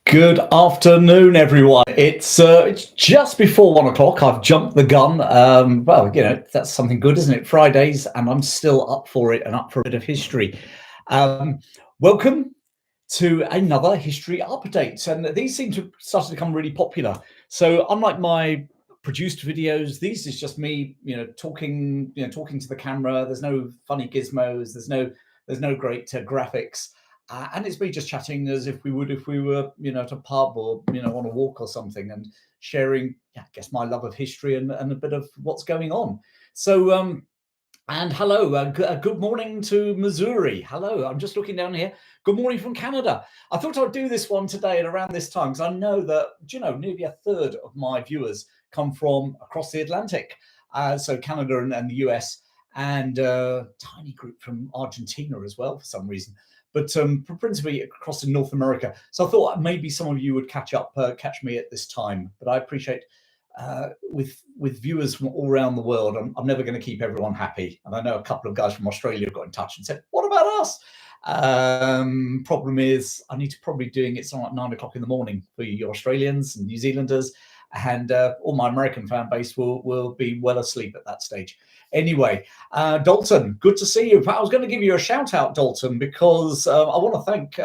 Good afternoon, everyone. It's just before 1 o'clock. I've jumped the gun. Well, that's something good, isn't it? Fridays, and I'm still up for it and up for a bit of history. Welcome to another history update. And these seem to start to become really popular. So unlike my produced videos, these is just me, talking to the camera. There's no funny gizmos. There's no great graphics. And it's me just chatting as if we were, at a pub or, on a walk or something, and sharing, I guess, my love of history and a bit of what's going on. So, and hello, good morning to Missouri. Hello, I'm just looking down here. Good morning from Canada. I thought I'd do this one today at around this time, because I know that, nearly a third of my viewers come from across the Atlantic. So Canada and the US, and a tiny group from Argentina as well, for some reason. But principally across in North America. So I thought maybe some of you would catch me at this time. But I appreciate with viewers from all around the world, I'm never going to keep everyone happy. And I know a couple of guys from Australia got in touch and said, "What about us?" Problem is, I need to probably doing it something like 9 o'clock in the morning for you Australians and New Zealanders, and all my American fan base will be well asleep at that stage. Anyway, Dalton, good to see you. I was going to give you a shout out, Dalton, because I want to thank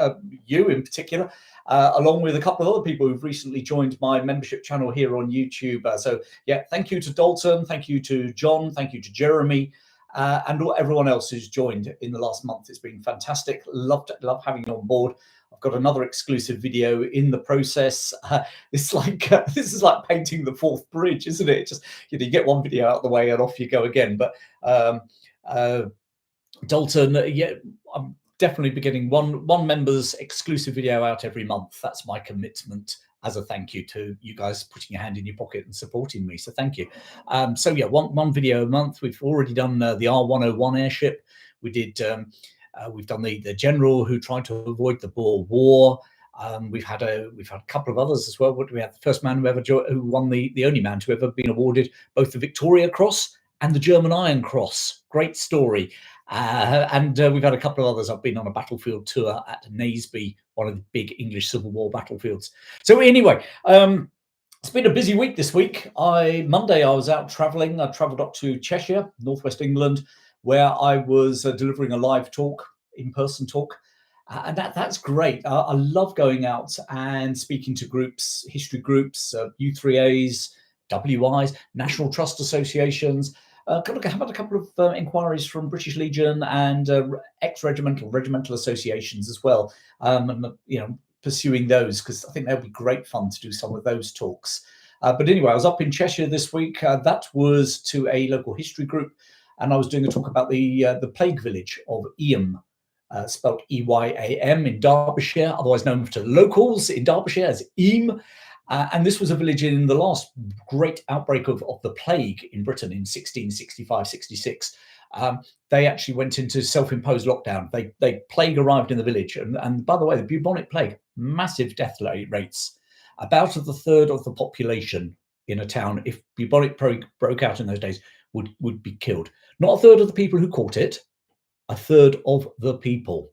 you in particular, along with a couple of other people who've recently joined my membership channel here on YouTube. So yeah, thank you to Dalton, thank you to John, thank you to Jeremy, and everyone else who's joined in the last month. It's been fantastic. Love having you on board. I've got another exclusive video in the process. This is like painting the fourth bridge, isn't it? Just you get one video out of the way and off you go again. But Dalton, yeah, I'm definitely be getting one member's exclusive video out every month. That's my commitment as a thank you to you guys putting your hand in your pocket and supporting me. So thank you. So yeah, one video a month. We've already done the R-101 airship. We did. We've done the general who tried to avoid the Boer War. We've had a couple of others as well. We had the first man who won the only man to ever been awarded both the Victoria Cross and the German Iron Cross. Great story. And we've had a couple of others. I've been on a battlefield tour at Naseby, one of the big English Civil War battlefields. So anyway, it's been a busy week this week. Monday I was out traveling. I traveled up to Cheshire, northwest England, where I was delivering a live talk, in-person talk. And that's great. I love going out and speaking to groups, history groups, U3As, WIs, National Trust Associations. I've had a couple of inquiries from British Legion and regimental associations as well. And, pursuing those, because I think they'll be great fun to do some of those talks. But anyway, I was up in Cheshire this week. That was to a local history group. And I was doing a talk about the plague village of Eyam, spelt E-Y-A-M, in Derbyshire, otherwise known to locals in Derbyshire as Eyam. And this was a village in the last great outbreak of the plague in Britain in 1665-66. They actually went into self-imposed lockdown. They plague arrived in the village. And by the way, the bubonic plague, massive death rates. About a third of the population in a town, if bubonic broke out in those days, would be killed. Not a third of the people who caught it, a third of the people.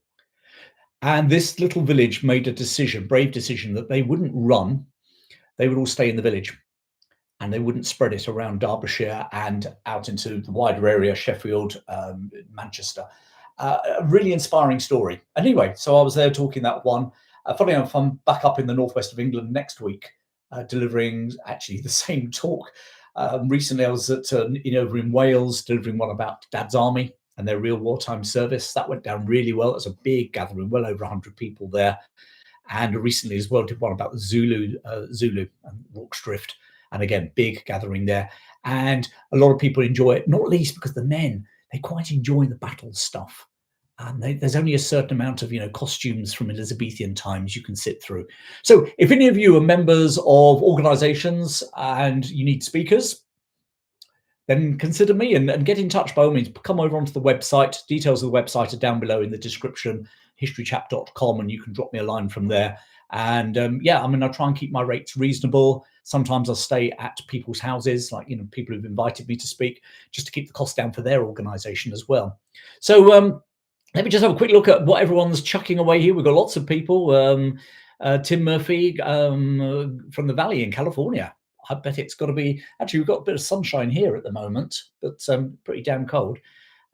And this little village made a brave decision, that they wouldn't run. They would all stay in the village, and they wouldn't spread it around Derbyshire and out into the wider area, Sheffield, Manchester. A really inspiring story. Anyway, so I was there talking that one. Funny enough, I'm back up in the northwest of England next week, delivering actually the same talk. Recently, I was over in Wales delivering one about Dad's Army and their real wartime service. That went down really well. It was a big gathering, well over 100 people there. And recently as well did one about the Zulu and Rorke's Drift. And again, big gathering there. And a lot of people enjoy it, not least because the men, they quite enjoy the battle stuff. There's only a certain amount of costumes from Elizabethan times you can sit through. So if any of you are members of organizations and you need speakers, then consider me and get in touch by all means. Come over onto the website. Details of the website are down below in the description, historychap.com, and you can drop me a line from there. And I try and keep my rates reasonable. Sometimes I'll stay at people's houses, like people who've invited me to speak, just to keep the cost down for their organization as well. So let me just have a quick look at what everyone's chucking away here. We've got lots of people. Tim Murphy from the Valley in California. I bet it's got to be, actually, we've got a bit of sunshine here at the moment, but pretty damn cold.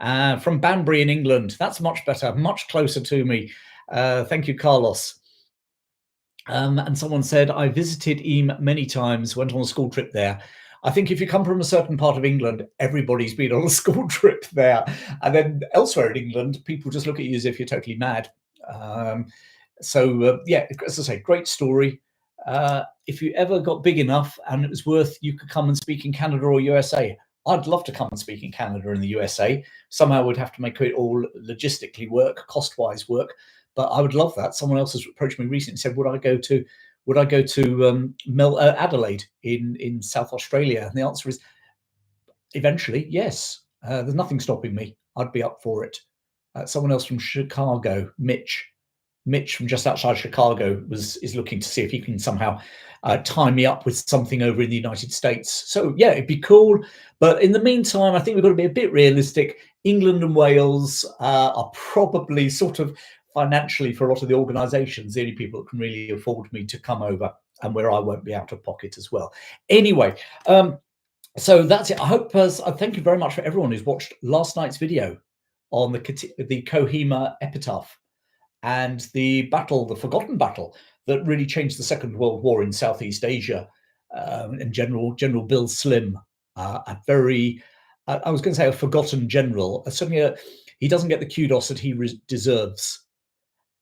From Banbury in England. That's much better, much closer to me. Thank you, Carlos. And someone said, I visited Eam many times, went on a school trip there. I think if you come from a certain part of England, everybody's been on a school trip there. And then elsewhere in England, people just look at you as if you're totally mad. Yeah, as I say, great story. If you ever got big enough and it was worth, you could come and speak in Canada or USA. I'd love to come and speak in Canada and the USA. Somehow we'd have to make it all logistically work, cost-wise work. But I would love that. Someone else has approached me recently and said, would I go to Adelaide in South Australia? And the answer is eventually, yes. There's nothing stopping me. I'd be up for it. Someone else from Chicago, Mitch from just outside Chicago, is looking to see if he can somehow tie me up with something over in the United States. So yeah, it'd be cool. But in the meantime, I think we've got to be a bit realistic. England and Wales are probably sort of financially, for a lot of the organisations, the only people that can really afford me to come over, and where I won't be out of pocket as well. Anyway, so that's it. I hope, thank you very much for everyone who's watched last night's video on the Kohima epitaph and the battle, the forgotten battle that really changed the Second World War in Southeast Asia, and General Bill Slim, a very, I was going to say a forgotten general. Certainly, he doesn't get the kudos that he deserves.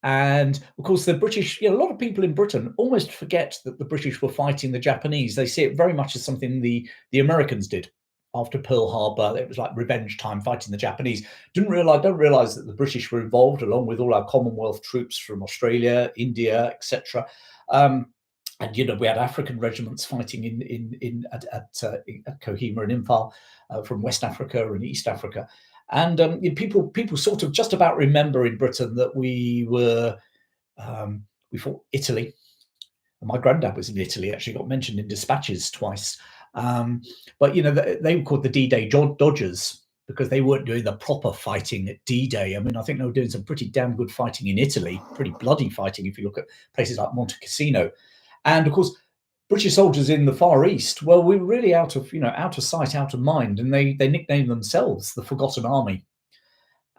And of course, the British, a lot of people in Britain almost forget that the British were fighting the Japanese. They see it very much as something the Americans did after Pearl Harbor. It was like revenge time, fighting the Japanese. Don't realize that the British were involved, along with all our Commonwealth troops from Australia, India, etc. And we had African regiments fighting at Kohima and Imphal from West Africa and East Africa. And people sort of just about remember in Britain that we fought Italy. And my granddad was in Italy, actually got mentioned in dispatches twice. But they were called the D-Day Dodgers because they weren't doing the proper fighting at D-Day. I mean, I think they were doing some pretty damn good fighting in Italy, pretty bloody fighting if you look at places like Monte Cassino. And of course, British soldiers in the Far East, well, we were really out of sight, out of mind, and they nicknamed themselves the Forgotten Army.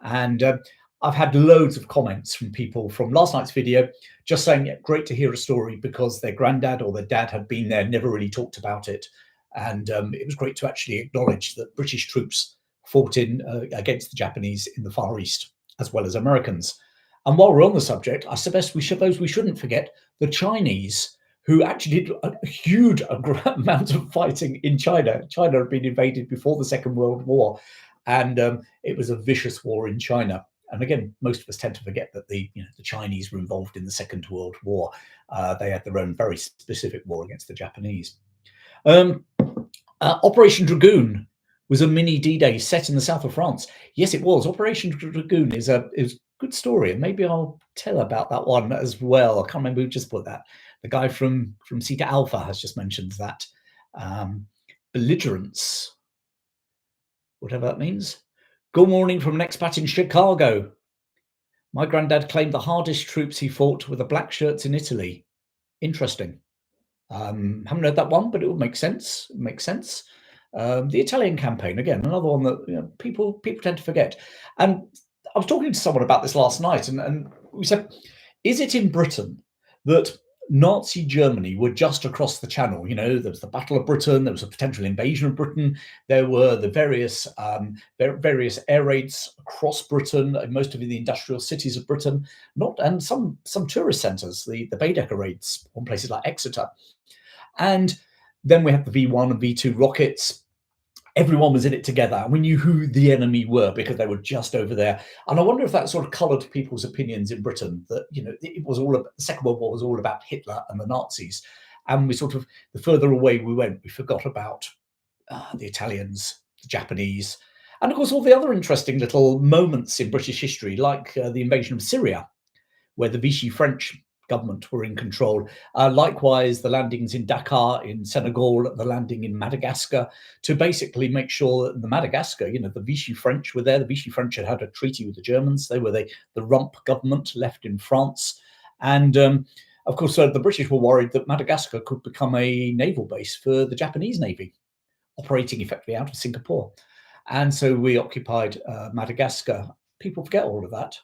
And I've had loads of comments from people from last night's video just saying, yeah, great to hear a story because their granddad or their dad had been there, never really talked about it. And it was great to actually acknowledge that British troops fought against the Japanese in the Far East, as well as Americans. And while we're on the subject, I suppose we shouldn't forget the Chinese, who actually did a huge amount of fighting in China. China had been invaded before the Second World War, and it was a vicious war in China. And again, most of us tend to forget that the Chinese were involved in the Second World War. They had their own very specific war against the Japanese. Operation Dragoon was a mini D-Day set in the south of France. Yes, it was. Operation Dragoon is a good story, and maybe I'll tell about that one as well. I can't remember who just put that. The guy from Zeta Alpha has just mentioned that. Belligerence, whatever that means. Good morning from an expat in Chicago. My granddad claimed the hardest troops he fought were the black shirts in Italy. Interesting. Haven't heard that one, but it would make sense. It makes sense. The Italian campaign, again, another one that people tend to forget. And I was talking to someone about this last night, and we said, is it in Britain that Nazi Germany were just across the channel? There was the Battle of Britain, there was a potential invasion of Britain, there were the various air raids across Britain, most of the industrial cities of Britain, and some tourist centres, the Baedeker raids on places like Exeter. And then we have the V1 and V2 rockets. Everyone was in it together, and we knew who the enemy were because they were just over there. And I wonder if that sort of coloured people's opinions in Britain, that it was all about, the Second World War was all about Hitler and the Nazis, and we sort of, the further away we went, we forgot about the Italians, the Japanese, and of course all the other interesting little moments in British history, like the invasion of Syria, where the Vichy French government were in control. Likewise, the landings in Dakar, in Senegal, the landing in Madagascar, to basically make sure that the Madagascar, the Vichy French were there. The Vichy French had had a treaty with the Germans. They were the rump government left in France. And Of course, the British were worried that Madagascar could become a naval base for the Japanese Navy, operating effectively out of Singapore. And so we occupied Madagascar. People forget all of that,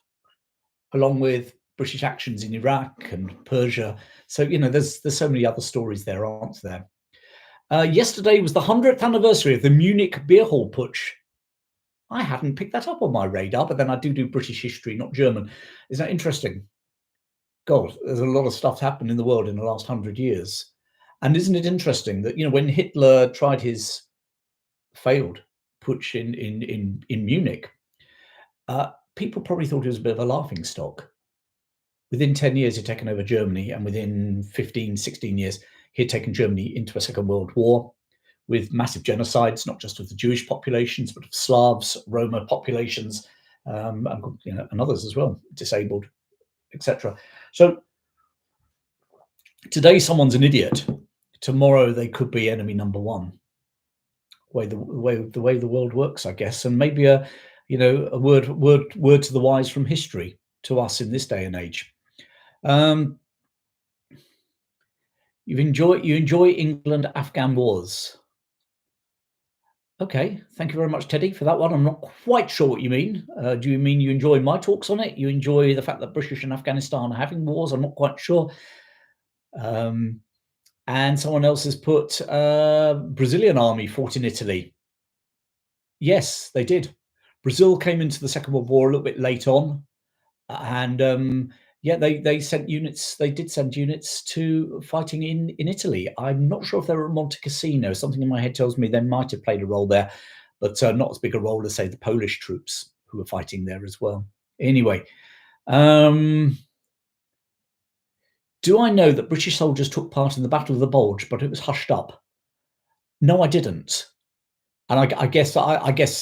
along with British actions in Iraq and Persia. So, there's so many other stories there, aren't there? Yesterday was the 100th anniversary of the Munich beer hall putsch. I hadn't picked that up on my radar, but then I do British history, not German. Isn't that interesting? God, there's a lot of stuff happened in the world in the last 100 years. And isn't it interesting that, when Hitler tried his failed putsch in Munich, people probably thought it was a bit of a laughing stock. Within 10 years, he'd taken over Germany, and within 15, 16 years, he had taken Germany into a Second World War with massive genocides, not just of the Jewish populations, but of Slavs, Roma populations, and others as well, disabled, etc. So today, someone's an idiot. Tomorrow, they could be enemy number one. The way the world works, I guess, and maybe a word to the wise from history to us in this day and age. You enjoy England-Afghan wars. Okay, thank you very much, Teddy, for that one. I'm not quite sure what you mean. Do you mean you enjoy my talks on it? You enjoy the fact that British and Afghanistan are having wars? I'm not quite sure. And someone else has put Brazilian army fought in Italy. Yes, they did. Brazil came into the Second World War a little bit late on, and they sent units. They did send units to fighting in Italy. I'm not sure if they were at Monte Cassino. Something in my head tells me they might have played a role there, but not as big a role as, say, the Polish troops who were fighting there as well. Anyway, do I know that British soldiers took part in the Battle of the Bulge, but it was hushed up? No, I didn't. And I guess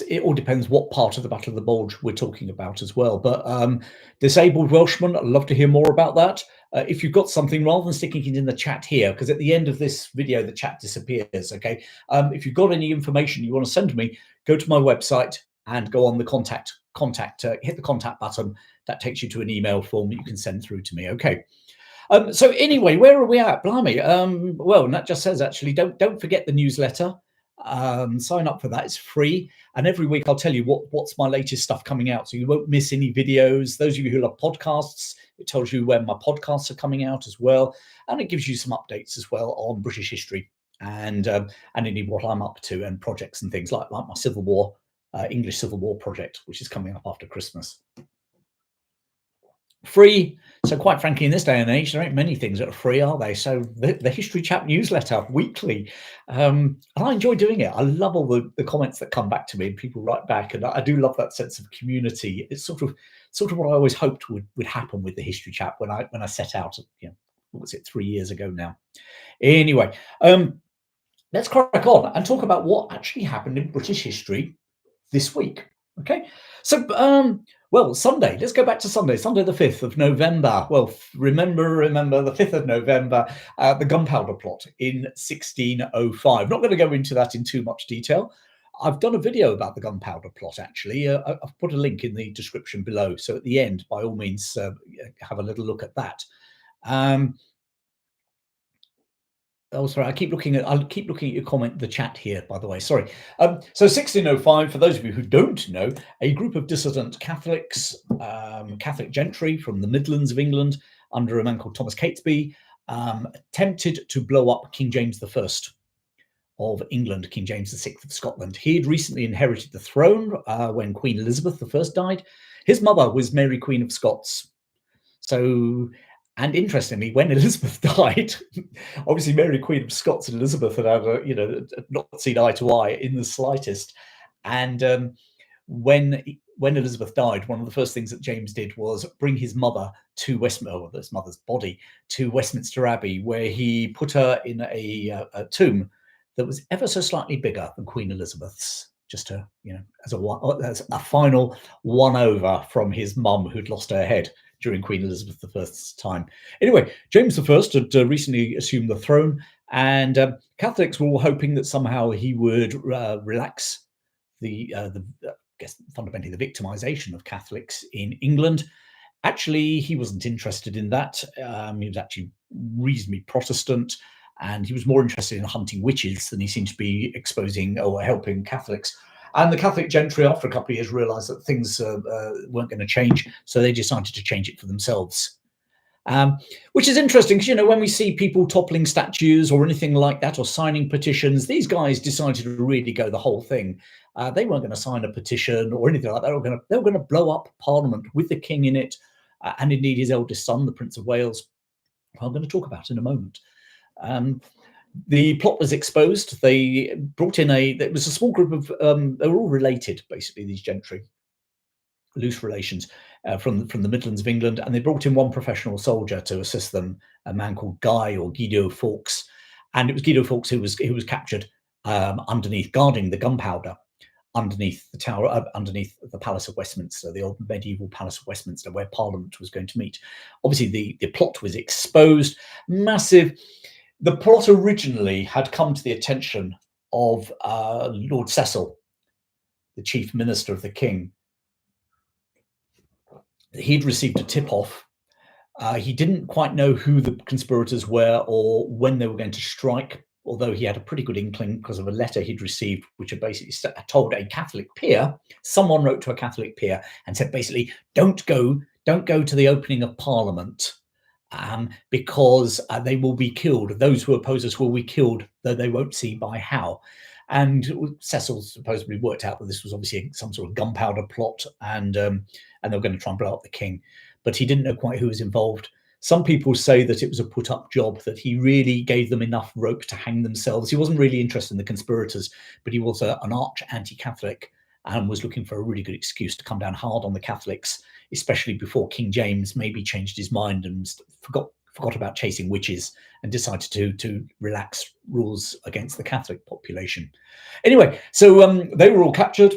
it all depends what part of the Battle of the Bulge we're talking about as well. But disabled Welshman, I'd love to hear more about that. If you've got something, rather than sticking it in the chat here, because at the end of this video, the chat disappears, okay? If you've got any information you want to send to me, go to my website and go on the contact, hit the contact button. That takes you to an email form that you can send through to me, okay? So anyway, where are we at? Blimey. Well, Nat just says, actually, don't forget the newsletter. Sign up for that. It's free, and every week I'll tell you what's my latest stuff coming out, so you won't miss any videos. Those of you who love podcasts, it tells you when my podcasts are coming out as well, and it gives you some updates as well on British history and indeed what I'm up to and projects and things like my Civil War, English Civil War project, which is coming up after Christmas. Free. So quite frankly, in this day and age, there ain't many things that are free, are they? So the History Chap newsletter weekly, and I enjoy doing it. I love all the comments that come back to me and people write back, and I do love that sense of community. It's sort of what I always hoped would happen with the History Chap when I set out, what was it, 3 years ago now. Anyway, let's crack on and talk about what actually happened in British history this week. Okay, so well, Sunday. Let's go back to Sunday the 5th of November. Well, remember the 5th of November, the Gunpowder Plot in 1605. Not going to go into that in too much detail. I've done a video about the Gunpowder Plot, actually. I've put a link in the description below. So at the end, by all means, have a little look at that. Oh, sorry, I'll keep looking at your comment, the chat here, by the way. Sorry. So 1605, for those of you who don't know, a group of dissident Catholics, Catholic gentry from the Midlands of England, under a man called Thomas Catesby, attempted to blow up King James I of England, King James VI of Scotland. He had recently inherited the throne when Queen Elizabeth I died. His mother was Mary, Queen of Scots. So... And interestingly, when Elizabeth died, obviously Mary, Queen of Scots, and Elizabeth had not seen eye to eye in the slightest. And when Elizabeth died, one of the first things that James did was bring his mother to his mother's body to Westminster Abbey, where he put her in a tomb that was ever so slightly bigger than Queen Elizabeth's, just to as a final one over from his mum who'd lost her head during Queen Elizabeth I's time. Anyway, James I had recently assumed the throne, and Catholics were all hoping that somehow he would relax I guess fundamentally the victimization of Catholics in England, Actually, he wasn't interested in that. He was actually reasonably Protestant, and he was more interested in hunting witches than he seemed to be exposing or helping Catholics. And the Catholic gentry, after a couple of years, realised that things weren't going to change, so they decided to change it for themselves. Which is interesting because, you know, when we see people toppling statues or anything like that, or signing petitions, these guys decided to really go the whole thing. They weren't going to sign a petition or anything like that. They were going to blow up Parliament with the king in it, and indeed his eldest son, the Prince of Wales, who I'm going to talk about in a moment. The plot was exposed. They brought in there was a small group of, they were all related, basically, these gentry, loose relations from the Midlands of England, and they brought in one professional soldier to assist them, a man called Guy or Guido Fawkes, and it was Guido Fawkes who was captured underneath, guarding the gunpowder underneath the tower, underneath the Palace of Westminster, the old medieval Palace of Westminster, where Parliament was going to meet. Obviously, the plot was exposed, massive. The plot originally had come to the attention of Lord Cecil, the chief minister of the king. He'd received a tip-off. He didn't quite know who the conspirators were or when they were going to strike, although he had a pretty good inkling because of a letter he'd received, which had basically told a Catholic peer. Someone wrote to a Catholic peer and said, basically, don't go to the opening of Parliament, because they will be killed. Those who oppose us will be killed, though they won't see by how. And Cecil supposedly worked out that this was obviously some sort of gunpowder plot, and they were going to try and blow up the king. But he didn't know quite who was involved. Some people say that it was a put-up job, that he really gave them enough rope to hang themselves. He wasn't really interested in the conspirators, but he was an arch anti-Catholic and was looking for a really good excuse to come down hard on the Catholics, especially before King James maybe changed his mind and forgot about chasing witches and decided to relax rules against the Catholic population. Anyway, so they were all captured.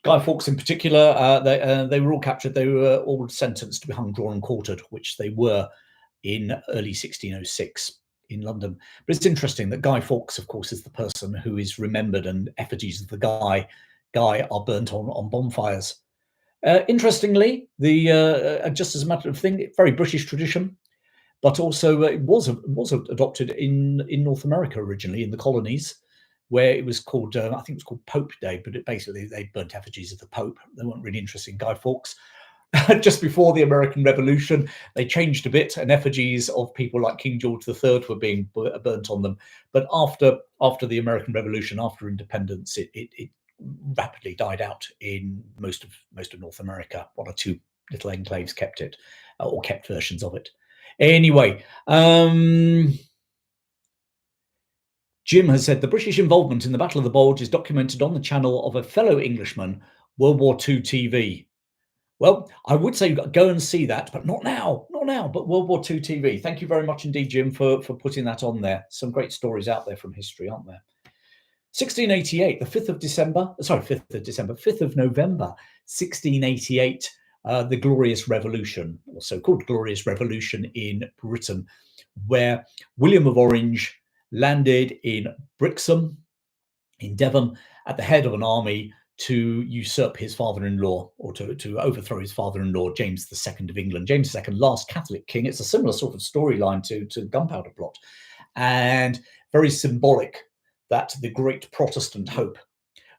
Guy Fawkes in particular, they were all captured. They were all sentenced to be hung, drawn and quartered, which they were in early 1606 in London. But it's interesting that Guy Fawkes, of course, is the person who is remembered, and effigies of the Guy are burnt on bonfires. Interestingly, just as a matter of thing, very British tradition, but also it was adopted in North America originally, in the colonies, where it was called, I think it was called Pope Day, but basically they burnt effigies of the Pope. They weren't really interested in Guy Fawkes. Just before the American Revolution, they changed a bit, and effigies of people like King George III were being burnt on them. But after the American Revolution, after independence, it rapidly died out in most of North America. One or two little enclaves kept it, or kept versions of it. Anyway, Jim has said the British involvement in the Battle of the Bulge is documented on the channel of a fellow Englishman, World War II TV. Well, I would say go and see that, but not now, but World War II TV. Thank you very much indeed, Jim, for putting that on there. Some great stories out there from history, aren't there? 1688, the 5th of November, 1688, the Glorious Revolution, or so-called Glorious Revolution in Britain, where William of Orange landed in Brixham, in Devon, at the head of an army to usurp his father-in-law, or to overthrow his father-in-law, James II of England. James II, last Catholic king. It's a similar sort of storyline to Gunpowder Plot, and very symbolic that the great Protestant hope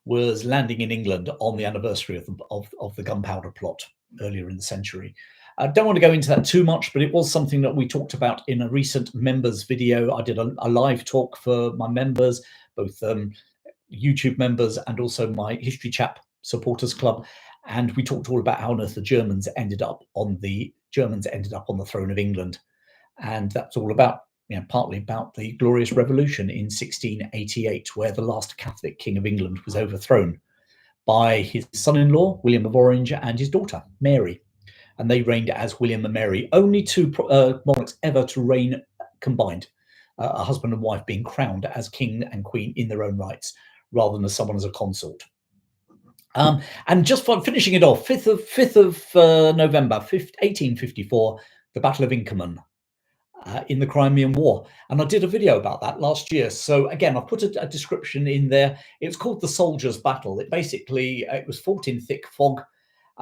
was landing in England on the anniversary of the Gunpowder Plot earlier in the century. I don't want to go into that too much, but it was something that we talked about in a recent members video. I did a live talk for my members, both YouTube members and also my History Chap supporters club, and we talked all about how on earth the Germans ended up on the throne of England, and that's all about, partly about the Glorious Revolution in 1688, where the last Catholic king of England was overthrown by his son-in-law, William of Orange, and his daughter, Mary. And they reigned as William and Mary, only two monarchs ever to reign combined, a husband and wife being crowned as king and queen in their own rights, rather than as someone as a consort. And just for finishing it off, 5th of November, 1854, the Battle of Inkerman, in the Crimean War. And I did a video about that last year. So again, I've put a description in there. It's called the Soldiers' Battle. It was fought in thick fog.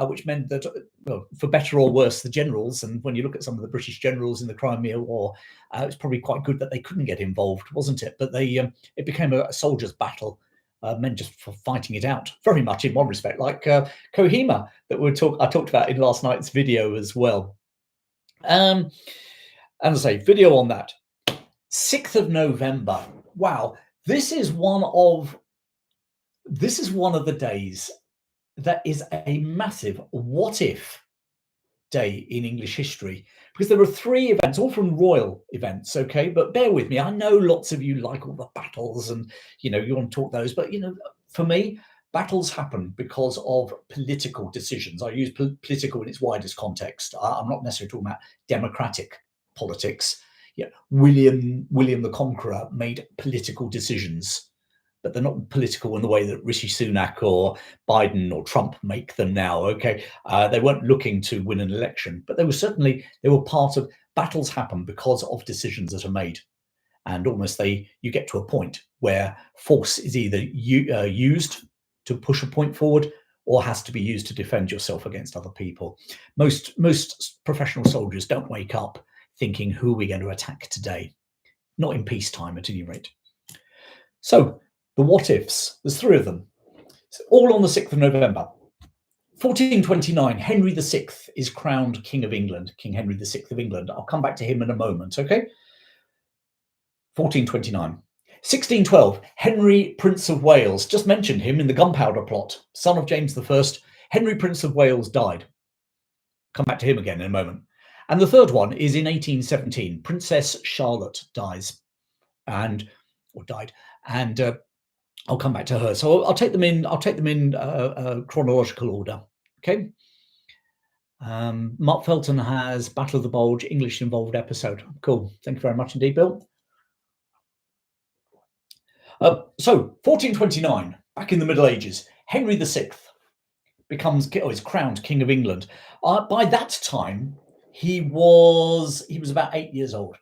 which meant that, well, for better or worse, the generals, and when you look at some of the British generals in the Crimean War, it's probably quite good that they couldn't get involved, wasn't it? But it became a soldier's battle, men just for fighting it out, very much in one respect, like Kohima that I talked about in last night's video as well. And I say, video on that. 6th of November. Wow, this is one of the days that is a massive what if day in English history, because there are 3 events, all from royal events, okay? But bear with me, I know lots of you like all the battles and, you want to talk those, but, for me, battles happen because of political decisions. I use political in its widest context. I'm not necessarily talking about democratic politics. Yeah, William the Conqueror made political decisions, but they're not political in the way that Rishi Sunak or Biden or Trump make them now. Okay, they weren't looking to win an election, but they were part of battles happen because of decisions that are made, and almost you get to a point where force is either used to push a point forward or has to be used to defend yourself against other people. Most professional soldiers don't wake up thinking, who are we going to attack today? Not in peacetime, at any rate. So the what ifs, there's 3 of them. It's all on the 6th of November. 1429, Henry VI is crowned King of England, King Henry VI of England. I'll come back to him in a moment, okay? 1429. 1612, Henry, Prince of Wales, just mentioned him in the Gunpowder Plot, son of James I. Henry, Prince of Wales, died. Come back to him again in a moment. And the 3rd one is in 1817, Princess Charlotte died, and I'll come back to her. So I'll take them in chronological order. Okay. Mark Felton has Battle of the Bulge, English involved episode. Cool. Thank you very much indeed, Bill. So 1429, back in the Middle Ages, Henry VI is crowned King of England. By that time, he was about 8 years old.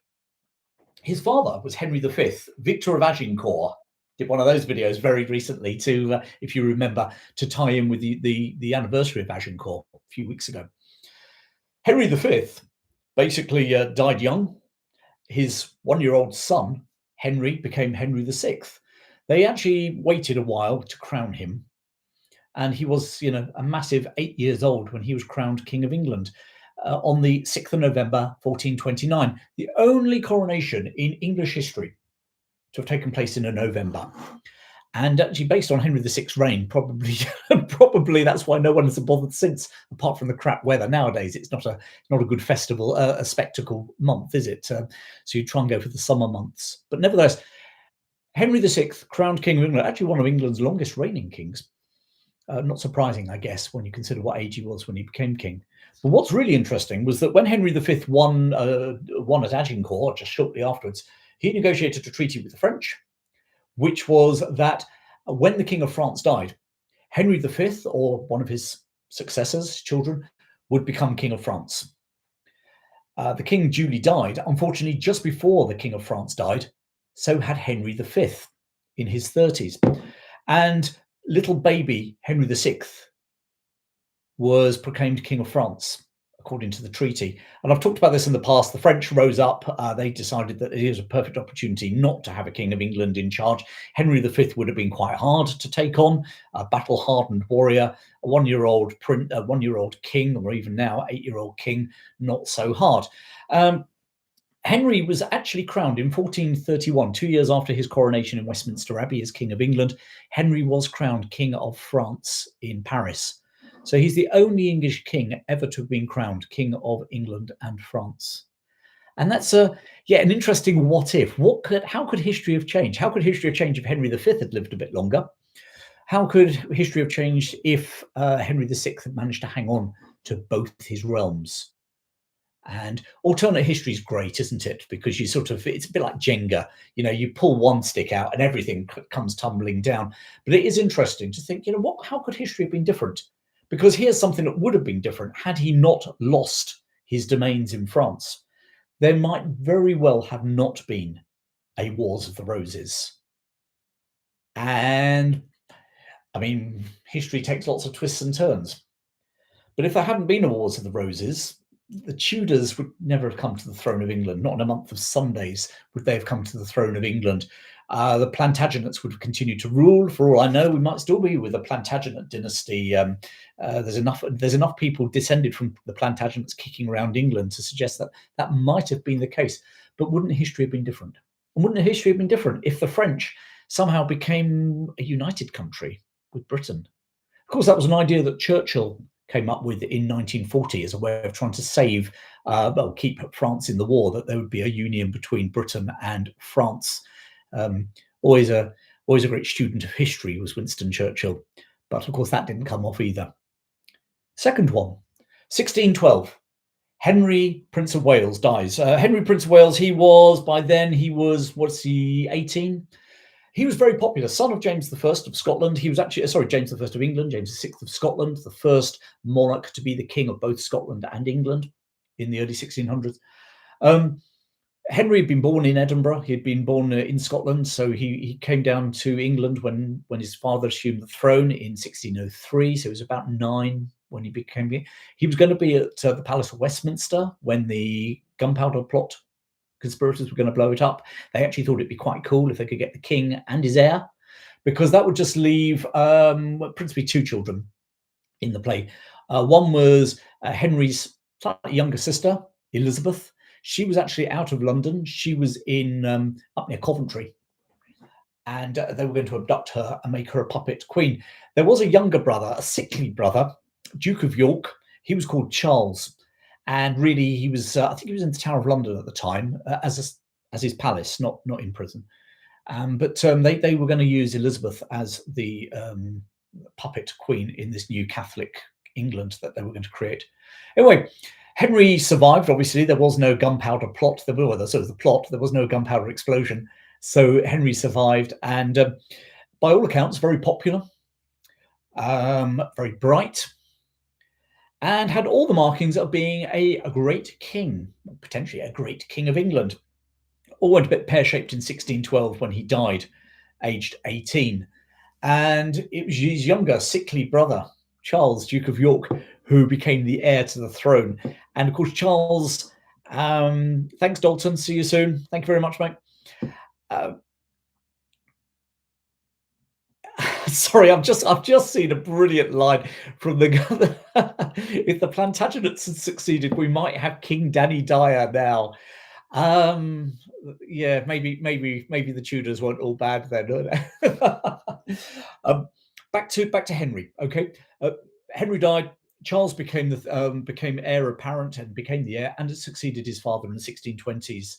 His father was Henry V, Victor of Agincourt. Did one of those videos very recently to, if you remember, to tie in with the anniversary of Agincourt a few weeks ago. Henry V basically died young. His 1-year-old son, Henry, became Henry VI. They actually waited a while to crown him. And he was, a massive 8 years old when he was crowned King of England on the 6th of November, 1429. The only coronation in English history to have taken place in a November. And actually, based on Henry VI's reign, probably that's why no one has bothered since, apart from the crap weather. Nowadays, it's not a good festival, a spectacle month, is it? So you try and go for the summer months. But nevertheless, Henry VI, crowned King of England, actually one of England's longest reigning kings. Not surprising, I guess, when you consider what age he was when he became king. But what's really interesting was that when Henry V won at Agincourt, just shortly afterwards, he negotiated a treaty with the French, which was that when the King of France died, Henry V, or one of his successors, children, would become King of France. The king duly died, unfortunately, just before the King of France died. So had Henry V in his 30s. And little baby Henry VI was proclaimed King of France, according to the treaty. And I've talked about this in the past. The French rose up. They decided that it was a perfect opportunity not to have a King of England in charge. Henry V would have been quite hard to take on, a battle-hardened warrior, a 1-year-old king, or even now 8-year-old king, not so hard. Henry was actually crowned in 1431, 2 years after his coronation in Westminster Abbey as King of England. Henry was crowned King of France in Paris. So he's the only English king ever to have been crowned King of England and France. And that's an interesting what if. How could history have changed? How could history have changed if Henry V had lived a bit longer? How could history have changed if Henry VI had managed to hang on to both his realms? And alternate history is great, isn't it? Because it's a bit like Jenga. You pull one stick out and everything comes tumbling down. But it is interesting to think, how could history have been different? Because here's something that would have been different had he not lost his domains in France. There might very well have not been a Wars of the Roses. And, history takes lots of twists and turns. But if there hadn't been a Wars of the Roses, the Tudors would never have come to the throne of England. Not in a month of Sundays would they have come to the throne of England. The Plantagenets would have continued to rule. For all I know, we might still be with the Plantagenet dynasty. There's enough people descended from the Plantagenets kicking around England to suggest that that might have been the case. But wouldn't history have been different? And wouldn't history have been different if the French somehow became a united country with Britain? Of course, that was an idea that Churchill came up with in 1940 as a way of trying to save, keep France in the war, that there would be a union between Britain and France. Always a great student of history was Winston Churchill, but of course that didn't come off either. Second one, 1612. Henry, Prince of Wales, dies. Henry, Prince of Wales, by then, 18? He was very popular, son of James I of Scotland. He was actually, James I of England, James VI of Scotland, the first monarch to be the king of both Scotland and England in the early 1600s. Henry had been born in Edinburgh. He had been born in Scotland, so he came down to England when his father assumed the throne in 1603. So he was about 9 when he became king. He was going to be at the Palace of Westminster when the Gunpowder Plot conspirators were going to blow it up. They actually thought it'd be quite cool if they could get the king and his heir, because that would just leave principally 2 children in the play. One was Henry's slightly younger sister, Elizabeth. She was actually out of London. She was in up near Coventry, and they were going to abduct her and make her a puppet queen. There was a younger brother, a sickly brother, Duke of York. He was called Charles, and really he was, I think he was in the Tower of London at the time as his palace, not in prison. But they were going to use Elizabeth as the puppet queen in this new Catholic England that they were going to create. Anyway, Henry survived. Obviously, there was no gunpowder plot. There was no gunpowder explosion. So Henry survived, and by all accounts, very popular, very bright, and had all the markings of being a great king, potentially a great king of England. All went a bit pear-shaped in 1612 when he died, aged 18. And it was his younger, sickly brother, Charles, Duke of York, who became the heir to the throne. And of course, Charles, thanks, Dalton. See you soon. Thank you very much, mate. Sorry, I've just seen a brilliant line from the if the Plantagenets had succeeded, we might have King Danny Dyer now. Yeah, maybe the Tudors weren't all bad then. Back to Henry. Okay, Henry died. Charles became heir apparent and became the heir, and had succeeded his father in the 1620s,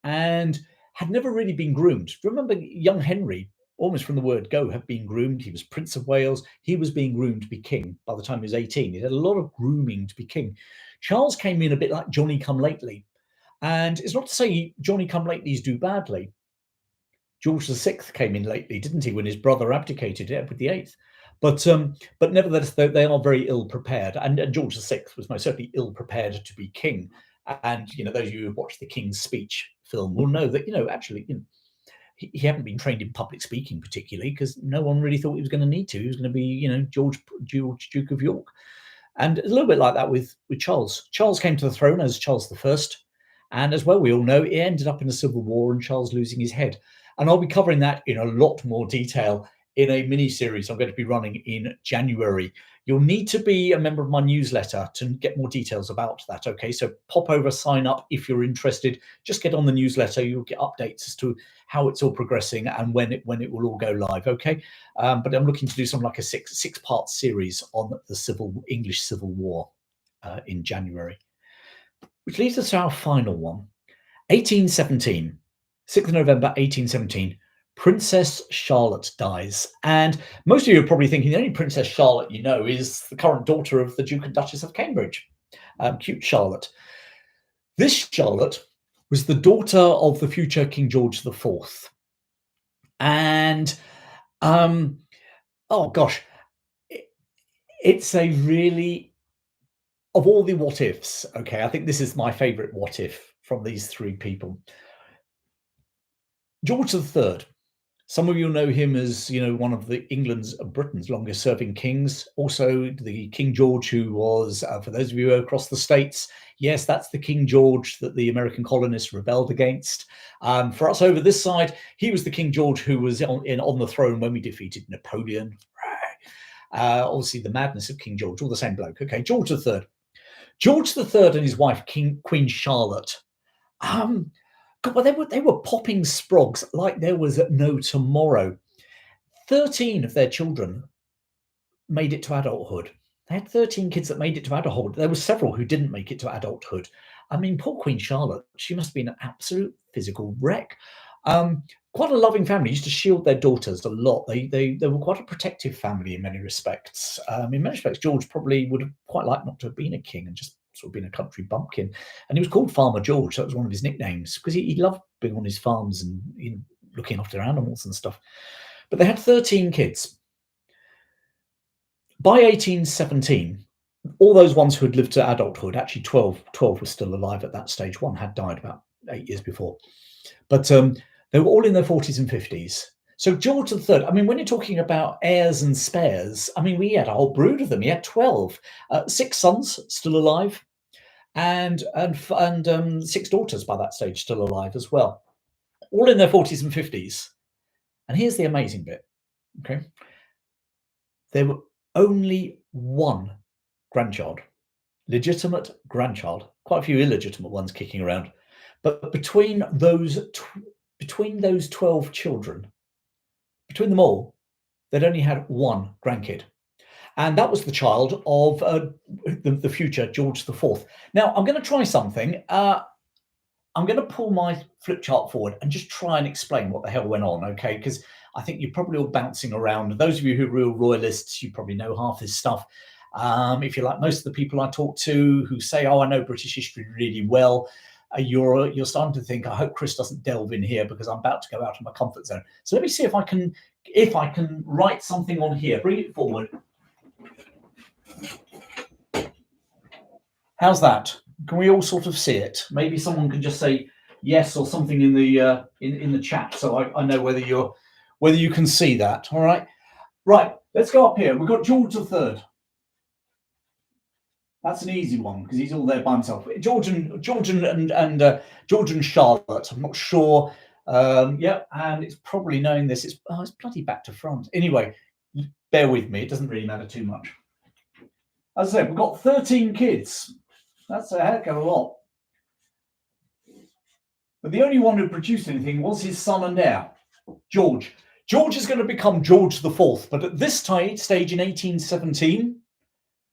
and had never really been groomed. Remember, young Henry, almost from the word go, had been groomed. He was Prince of Wales. He was being groomed to be king by the time he was 18. He had a lot of grooming to be king. Charles came in a bit like Johnny come lately. And it's not to say Johnny come latelys do badly. George VI came in lately, didn't he, when his brother abdicated, Edward VIII. But nevertheless, they are very ill prepared. And George VI was most certainly ill prepared to be king. And, those of you who watched the King's Speech film will know that, actually, he hadn't been trained in public speaking particularly, because no one really thought he was going to need to. He was going to be, George Duke of York. And it's a little bit like that with Charles. Charles came to the throne as Charles I. And as well, we all know, it ended up in a civil war and Charles losing his head. And I'll be covering that in a lot more detail in a mini-series I'm going to be running in January. You'll need to be a member of my newsletter to get more details about that, okay? So pop over, sign up if you're interested. Just get on the newsletter. You'll get updates as to how it's all progressing and when it will all go live, okay? But I'm looking to do something like a six-part series on the English Civil War in January. Which leads us to our final one. 1817, 6th of November 1817, Princess Charlotte dies. And most of you are probably thinking the only Princess Charlotte you know is the current daughter of the Duke and Duchess of Cambridge, cute Charlotte. This Charlotte was the daughter of the future King George IV. And, oh gosh, it's a really... Of all the what-ifs, okay, I think this is my favourite what-if from these 3 people. George III Some of you know him as, one of Britain's longest serving kings. Also, the King George, who was, for those of you who are across the States, yes, that's the King George that the American colonists rebelled against. For us over this side, he was the King George who was on the throne when we defeated Napoleon. Obviously, the madness of King George, all the same bloke. Okay, George III. George III and his wife, Queen Charlotte. God, well, they were popping sprogs like there was no tomorrow. 13 of their children made it to adulthood. They had 13 kids that made it to adulthood. There were several who didn't make it to adulthood. I mean, poor Queen Charlotte, she must have been an absolute physical wreck. Quite a loving family, used to shield their daughters a lot. They were quite a protective family in many respects. In many respects, George probably would have quite liked not to have been a king and just sort of been a country bumpkin. And he was called Farmer George. That was one of his nicknames because he loved being on his farms and looking after animals and stuff. But they had 13 kids. By 1817, all those ones who had lived to adulthood, actually 12 were still alive at that stage. One had died about 8 years before. But they were all in their 40s and 50s. So George III, I mean, when you're talking about heirs and spares, I mean, we had a whole brood of them. He had 12, 6 sons still alive, and 6 daughters by that stage still alive as well, all in their 40s and 50s. And here's the amazing bit, okay? There were only one grandchild, legitimate grandchild, quite a few illegitimate ones kicking around. But between those 12 children, between them all, they'd only had one grandkid. And that was the child of the future George IV. Now, I'm going to try something. I'm going to pull my flip chart forward and just try and explain what the hell went on, okay? Because I think you're probably all bouncing around. Those of you who are real royalists, you probably know half this stuff. If you're like most of the people I talk to who say, oh, I know British history really well, you're starting to think, I hope Chris doesn't delve in here because I'm about to go out of my comfort zone. So let me see if I can write something on here. Bring it forward. How's that? Can we all sort of see it? Maybe someone can just say yes or something in the chat, so I know whether you can see that. All right, right. Let's go up here. We've got George III. That's an easy one because he's all there by himself. George and Charlotte. I'm not sure. Yeah, and it's probably knowing this. It's bloody back to front. Anyway, bear with me. It doesn't really matter too much. As I said, we've got 13 kids. That's a heck of a lot. But the only one who produced anything was his son and heir, George. George is going to become George IV, but at this stage in 1817,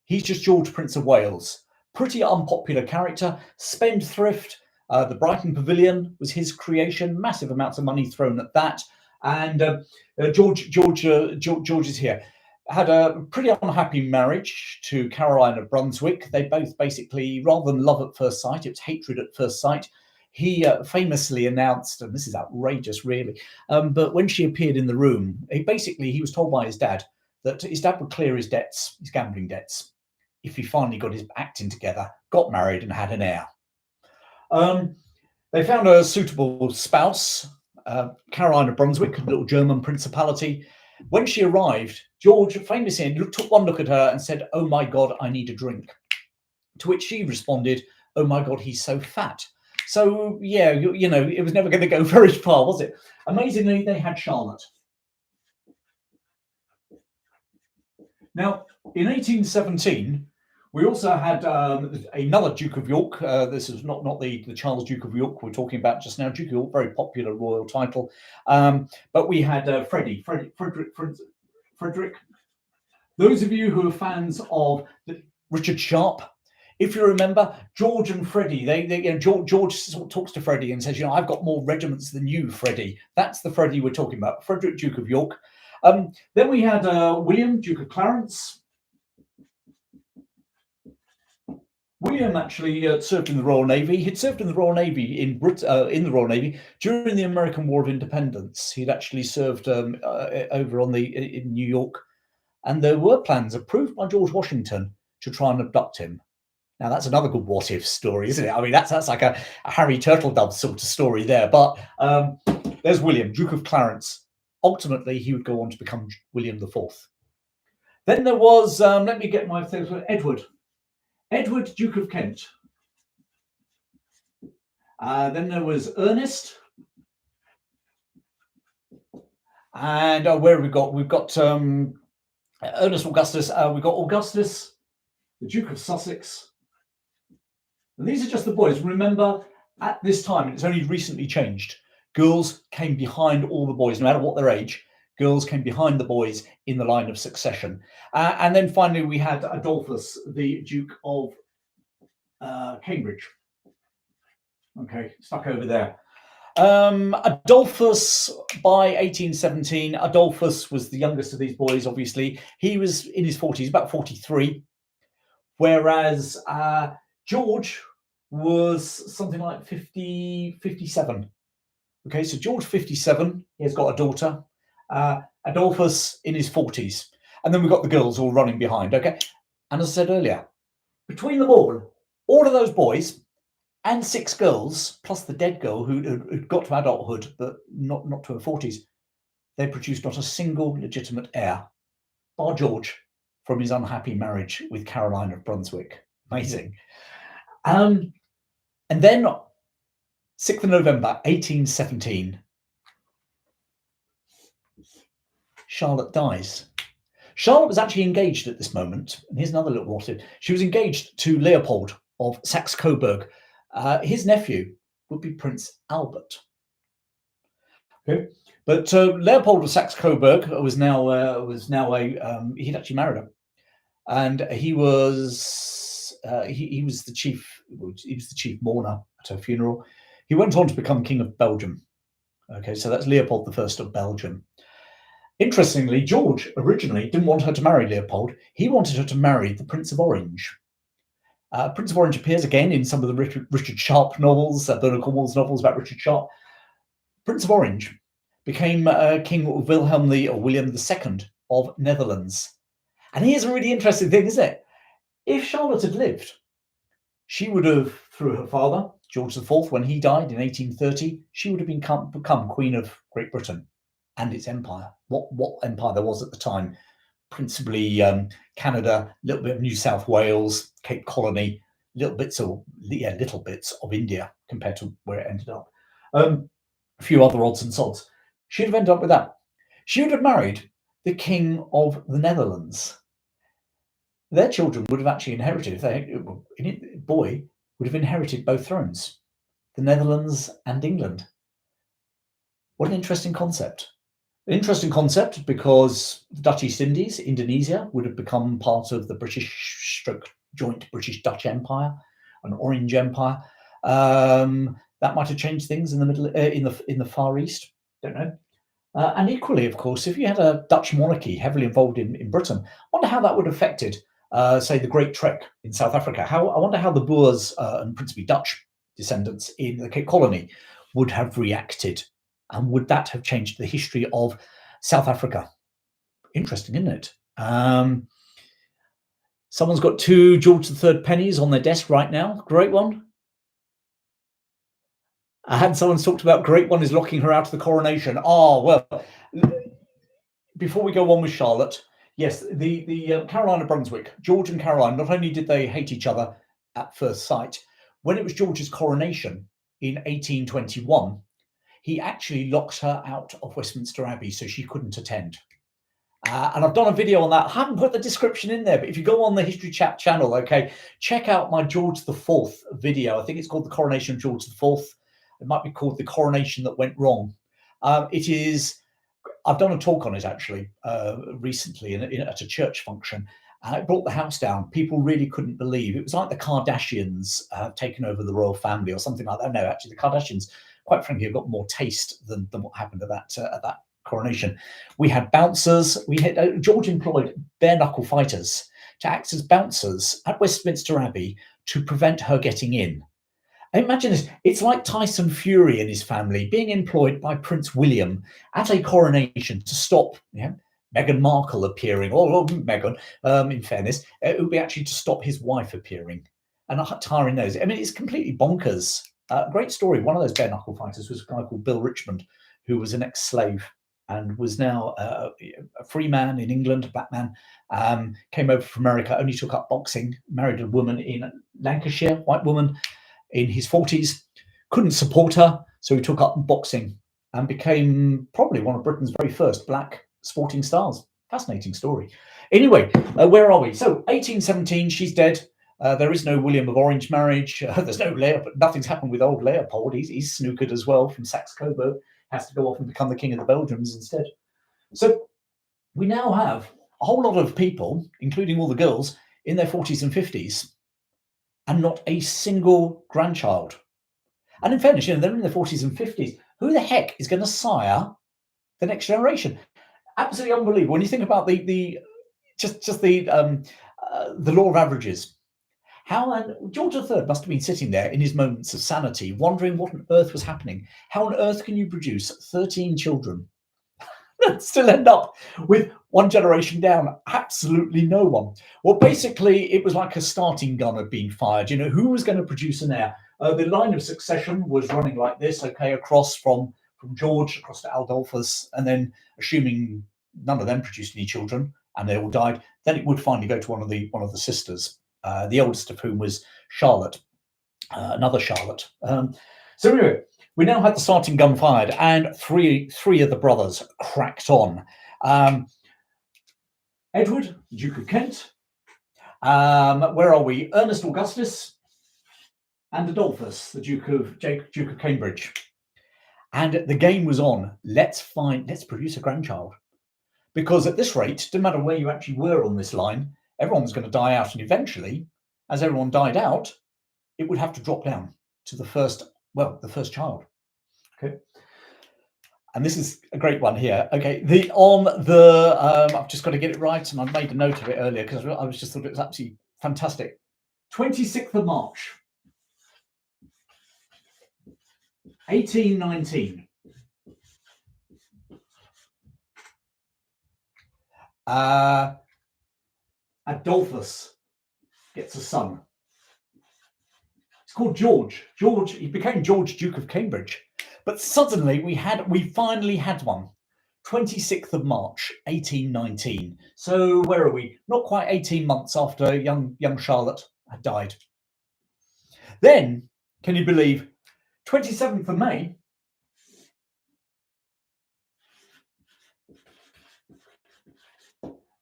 he's just George, Prince of Wales. Pretty unpopular character, spendthrift. The Brighton Pavilion was his creation. Massive amounts of money thrown at that. And George is here. Had a pretty unhappy marriage to Caroline of Brunswick. They both basically, rather than love at first sight, it was hatred at first sight. He famously announced, and this is outrageous, really, but when she appeared in the room, he was told by his dad that his dad would clear his debts, his gambling debts, if he finally got his acting together, got married, and had an heir. They found a suitable spouse, Caroline of Brunswick, a little German principality. When she arrived, George famously took one look at her and said, "Oh my God, I need a drink." To which she responded, "Oh my God, he's so fat." So yeah, it was never going to go very far, was it? Amazingly, they had Charlotte. Now, in 1817, we also had another Duke of York. This is not the Charles Duke of York we're talking about just now. Duke of York, very popular royal title. But we had Frederick. Those of you who are fans of Richard Sharp, if you remember, George and Freddie, George talks to Freddie and says, I've got more regiments than you, Freddie. That's the Freddie we're talking about, Frederick, Duke of York. Then we had William, Duke of Clarence. William actually served in the Royal Navy. He'd served in the Royal Navy in the Royal Navy during the American War of Independence. He'd actually served over in New York, and there were plans approved by George Washington to try and abduct him. Now that's another good what-if story, isn't it? I mean, that's like a Harry Turtledove sort of story there. But there's William, Duke of Clarence. ultimately he would go on to become William IV. Then there was, let me get my things, Edward, Duke of Kent. Then there was Ernest. And where have we got? We've got Ernest Augustus. We've got Augustus, the Duke of Sussex. And these are just the boys. Remember, at this time, and it's only recently changed, girls came behind all the boys, no matter what their age. Girls came behind the boys in the line of succession. And then finally, we had Adolphus, the Duke of Cambridge. Okay, stuck over there. Adolphus, by 1817, Adolphus was the youngest of these boys, obviously. He was in his 40s, about 43, whereas George was something like 57. Okay, so George 57, he has got a daughter. Adolphus in his 40s. And then we've got the girls all running behind, okay? And as I said earlier, between them all of those boys and 6 girls, plus the dead girl who got to adulthood, but not to her 40s, they produced not a single legitimate heir, bar George, from his unhappy marriage with Caroline of Brunswick. Amazing. And then 6th of November, 1817, Charlotte dies. Charlotte was actually engaged at this moment, and here's another little what-if. She was engaged to Leopold of Saxe-Coburg. His nephew would be Prince Albert. Okay, but Leopold of Saxe-Coburg was now he'd actually married her, and he was the chief mourner at her funeral. He went on to become King of Belgium. Okay, so that's Leopold I of Belgium. Interestingly, George originally didn't want her to marry Leopold. He wanted her to marry the Prince of Orange. Prince of Orange appears again in some of the Richard Sharp novels, Bernard Cornwell's novels about Richard Sharp. Prince of Orange became King William II of Netherlands. And here's a really interesting thing, isn't it? If Charlotte had lived, she would have, through her father, George IV, when he died in 1830, she would have become Queen of Great Britain and its empire. What empire there was at the time? Principally Canada, a little bit of New South Wales, Cape Colony, little bits of India compared to where it ended up. A few other odds and sods. She'd have ended up with that. She would have married the King of the Netherlands. Their children would have actually inherited, boy would have inherited both thrones, the Netherlands and England. What an interesting concept. An interesting concept because the Dutch East Indies, Indonesia, would have become part of the joint British-Dutch Empire, an Orange Empire. That might have changed things in the middle, in the Far East. Don't know. And equally, of course, if you had a Dutch monarchy heavily involved in Britain, I wonder how that would have affected, say, the Great Trek in South Africa. I wonder how the Boers and principally Dutch descendants in the Cape Colony would have reacted. And would that have changed the history of South Africa? Interesting, isn't it? Someone's got 2 George III pennies on their desk right now. Great one. And someone's talked about Great One is locking her out of the coronation. Oh, well, before we go on with Charlotte, yes, the Caroline of Brunswick, George and Caroline, not only did they hate each other at first sight, when it was George's coronation in 1821, he actually locked her out of Westminster Abbey so she couldn't attend. And I've done a video on that. I haven't put the description in there, but if you go on the History Chat channel, okay, check out my George IV video. I think it's called The Coronation of George IV. It might be called The Coronation That Went Wrong. It is, I've done a talk on it actually recently at a church function. And it brought the house down. People really couldn't believe. It was like the Kardashians have taken over the royal family or something like that. No, actually, the Kardashians, quite frankly, have got more taste than what happened at that coronation. We had bouncers. We had George employed bare knuckle fighters to act as bouncers at Westminster Abbey to prevent her getting in. Imagine this. It's like Tyson Fury and his family being employed by Prince William at a coronation to stop Meghan Markle appearing, or Meghan, in fairness, it would be actually to stop his wife appearing and tiring those. I mean, it's completely bonkers. Great story. One of those bare knuckle fighters was a guy called Bill Richmond, who was an ex-slave and was now a free man in England, a black man, came over from America, only took up boxing, married a woman in Lancashire, white woman in his 40s, couldn't support her, so he took up boxing and became probably one of Britain's very first black sporting stars. Fascinating story. Anyway, where are we? So 1817, she's dead. There is no William of Orange marriage. There's no Leopold. Nothing's happened with old Leopold. He's snookered as well from Saxe-Coburg. Has to go off and become the king of the Belgians instead. So we now have a whole lot of people, including all the girls, in their 40s and 50s, and not a single grandchild. And in fairness, they're in their 40s and 50s. Who the heck is going to sire the next generation? Absolutely unbelievable. When you think about the law of averages, how George III must have been sitting there in his moments of sanity, wondering what on earth was happening. How on earth can you produce 13 children and still end up with one generation down? Absolutely no one. Well, basically, it was like a starting gun had been fired. Who was going to produce an heir? The line of succession was running like this, across from George across to Adolphus, and then assuming none of them produced any children and they all died, then it would finally go to one of the sisters, the oldest of whom was Charlotte, another Charlotte. So anyway, we now had the starting gun fired, and three of the brothers cracked on. Edward, Duke of Kent. Where are we? Ernest Augustus and Adolphus, the Duke of Cambridge. And the game was on. Let's produce a grandchild. Because at this rate, no matter where you actually were on this line, everyone was going to die out. And eventually, as everyone died out, it would have to drop down to the first child. Okay. And this is a great one here. Okay. I've just got to get it right. And I made a note of it earlier because I was just thought it was absolutely fantastic. 26th of March, 1819. Adolphus gets a son. It's called George. He became George, Duke of Cambridge. But suddenly we finally had one. 26th of March, 1819. So where are we? Not quite 18 months after young Charlotte had died. Then, can you believe, 27th of May,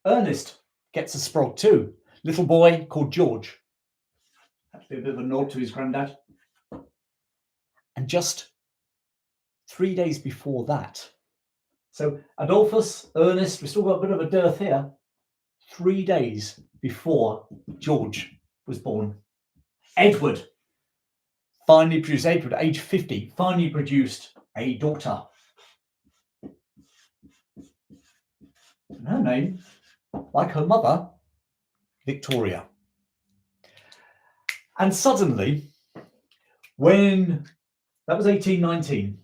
Ernest gets a sprog too. Little boy called George. Had to be a bit of a nod to his granddad. And just 3 days before that, so Adolphus, Ernest, we've still got a bit of a dearth here. 3 days before George was born, Edward at age 50, finally produced a daughter. And her name, like her mother, Victoria. And suddenly, that was 1819.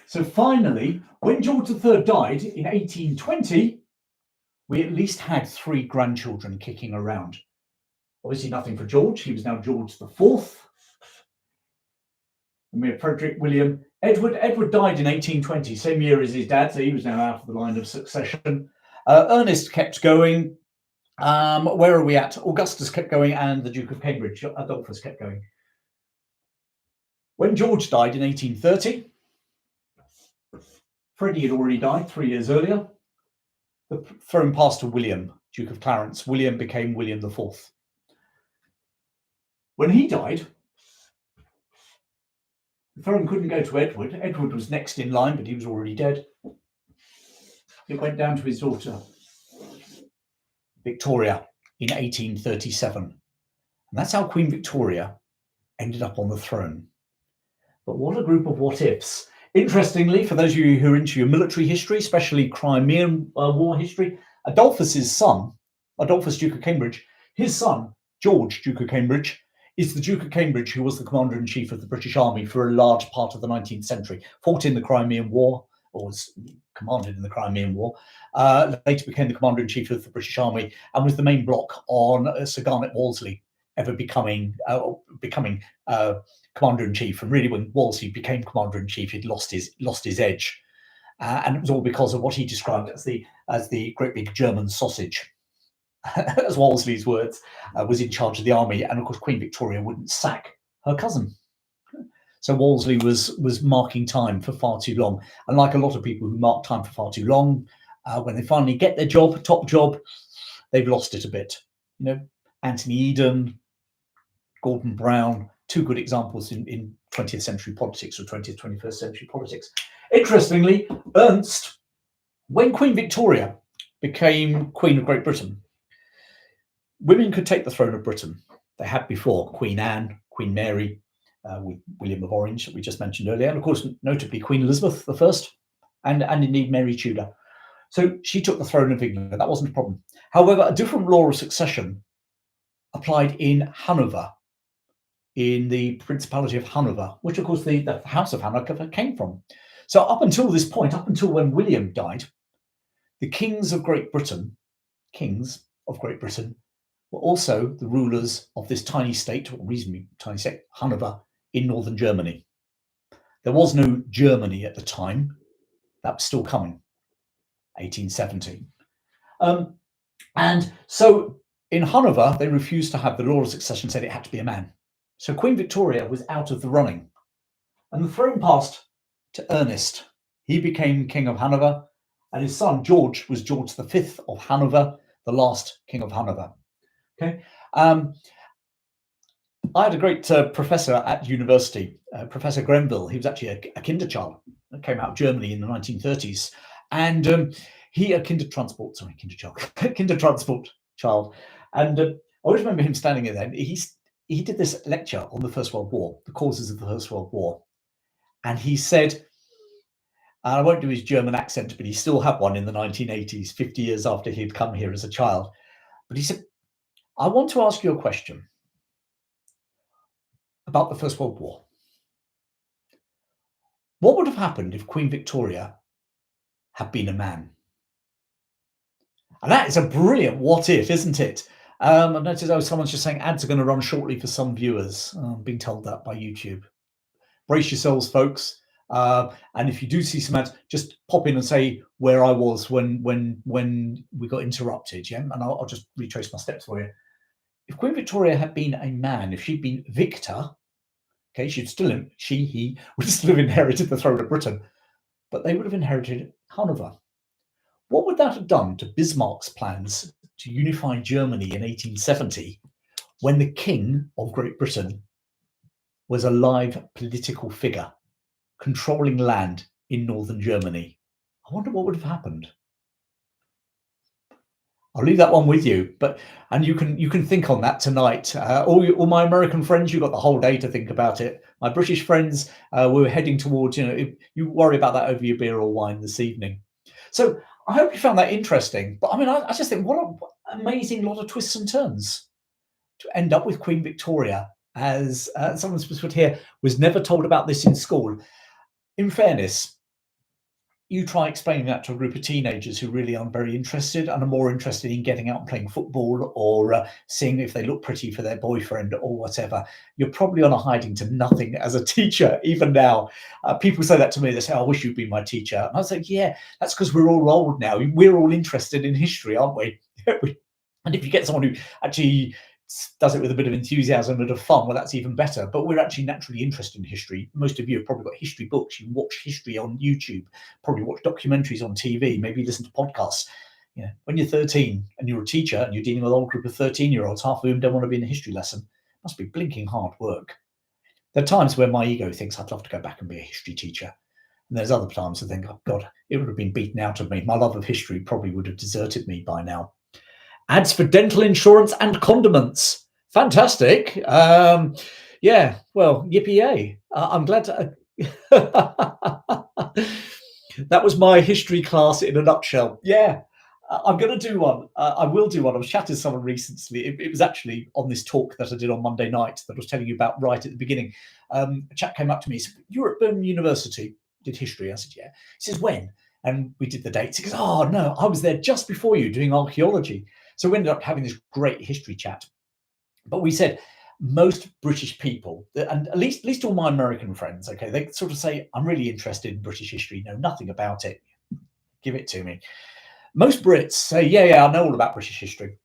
So finally, when George III died in 1820, we at least had 3 grandchildren kicking around. Obviously nothing for George. He was now George IV. And we had Frederick, William. Edward died in 1820, same year as his dad, so he was now out of the line of succession. Ernest kept going. Where are we at? Augustus kept going, and the Duke of Cambridge, Adolphus, kept going. When George died in 1830, Freddie had already died 3 years earlier. The throne passed to William, Duke of Clarence. William became William IV. When he died, the throne couldn't go to Edward. Edward was next in line, but he was already dead. It went down to his daughter, Victoria, in 1837. And that's how Queen Victoria ended up on the throne. But what a group of what-ifs. Interestingly, for those of you who are into your military history, especially Crimean War history, Adolphus's son, Adolphus, Duke of Cambridge, his son, George, Duke of Cambridge, is the Duke of Cambridge who was the Commander-in-Chief of the British Army for a large part of the 19th century, fought in the Crimean War, or was commanded in the Crimean War, later became the Commander-in-Chief of the British Army, and was the main block on Sir Garnet Wolseley ever becoming Commander-in-Chief. And really, when Wolseley became Commander-in-Chief, he'd lost his edge. and it was all because of what he described as the great big German sausage, as Wolsey's words, was in charge of the army. And of course, Queen Victoria wouldn't sack her cousin. So Wolsey was marking time for far too long. And like a lot of people who mark time for far too long, when they finally get their job, top job, they've lost it a bit. You know, Anthony Eden, Gordon Brown, two good examples in 20th century politics or 20th, 21st century politics. Interestingly, Ernst, when Queen Victoria became Queen of Great Britain, women could take the throne of Britain. They had before Queen Anne, Queen Mary, with William of Orange that we just mentioned earlier, and of course, notably Queen Elizabeth I, and indeed Mary Tudor. So she took the throne of England. That wasn't a problem. However, a different law of succession applied in Hanover, in the Principality of Hanover, which of course the House of Hanover came from. So up until this point, up until when William died, the kings of Great Britain, were also the rulers of this tiny state, or reasonably tiny state, Hanover, in northern Germany. There was no Germany at the time. That was still coming, 1870. And so in Hanover, they refused to have the law of succession, said it had to be a man. So Queen Victoria was out of the running. And the throne passed to Ernest. He became King of Hanover, and his son George was George V of Hanover, the last King of Hanover. Okay. I had a great professor at university, Professor Grenville. He was actually a kinderchild that came out of Germany in the 1930s. And he, a kindertransport child. And I always remember him standing there then. He did this lecture on the First World War, the causes of the First World War. And he said, and I won't do his German accent, but he still had one in the 1980s, 50 years after he'd come here as a child. But he said, I want to ask you a question about the First World War. What would have happened if Queen Victoria had been a man? And that is a brilliant what if, isn't it? I've noticed, someone's just saying ads are going to run shortly for some viewers. I'm being told that by YouTube. Brace yourselves, folks. And if you do see some ads, just pop in and say where I was when we got interrupted, yeah? And I'll just retrace my steps for you. If Queen Victoria had been a man, if she'd been Victor, okay, he would still have inherited the throne of Britain, but they would have inherited Hanover. What would that have done to Bismarck's plans to unify Germany in 1870 when the King of Great Britain was a live political figure controlling land in northern Germany? I wonder what would have happened. I'll leave that one with you, and you can think on that tonight. All my American friends, you've got the whole day to think about it. My British friends, we're heading towards, you worry about that over your beer or wine this evening. So I hope you found that interesting. But I mean, I just think what an amazing lot of twists and turns to end up with Queen Victoria, as someone's put here, was never told about this in school. In fairness, you try explaining that to a group of teenagers who really aren't very interested and are more interested in getting out and playing football or seeing if they look pretty for their boyfriend or whatever. You're probably on a hiding to nothing as a teacher, even now. People say that to me. They say, I wish you'd been my teacher. And I say, yeah, that's because we're all old now. We're all interested in history, aren't we? And if you get someone who actually does it with a bit of enthusiasm and a bit of fun, well, that's even better. But we're actually naturally interested in history. Most of you have probably got history books. You watch history on YouTube, probably watch documentaries on TV, maybe listen to podcasts. When you're 13 and you're a teacher and you're dealing with a whole group of 13-year-olds, half of whom don't want to be in a history lesson, it must be blinking hard work. There are times where my ego thinks I'd love to go back and be a history teacher. And there's other times I think, oh God, it would have been beaten out of me. My love of history probably would have deserted me by now. Ads for dental insurance and condiments. Fantastic. Yeah, well, yippee-yay. I'm glad to... That was my history class in a nutshell. Yeah, I'm going to do one. I will do one. I was chatting to someone recently. It was actually on this talk that I did on Monday night that I was telling you about right at the beginning. A chap came up to me. He said, you're at Birmingham University, did history. I said, yeah. He says, when? And we did the dates. He goes, oh, no, I was there just before you doing archaeology. So we ended up having this great history chat. But we said, most British people, and at least all my American friends, okay, they sort of say, I'm really interested in British history, know nothing about it, give it to me. Most Brits say, yeah, I know all about British history.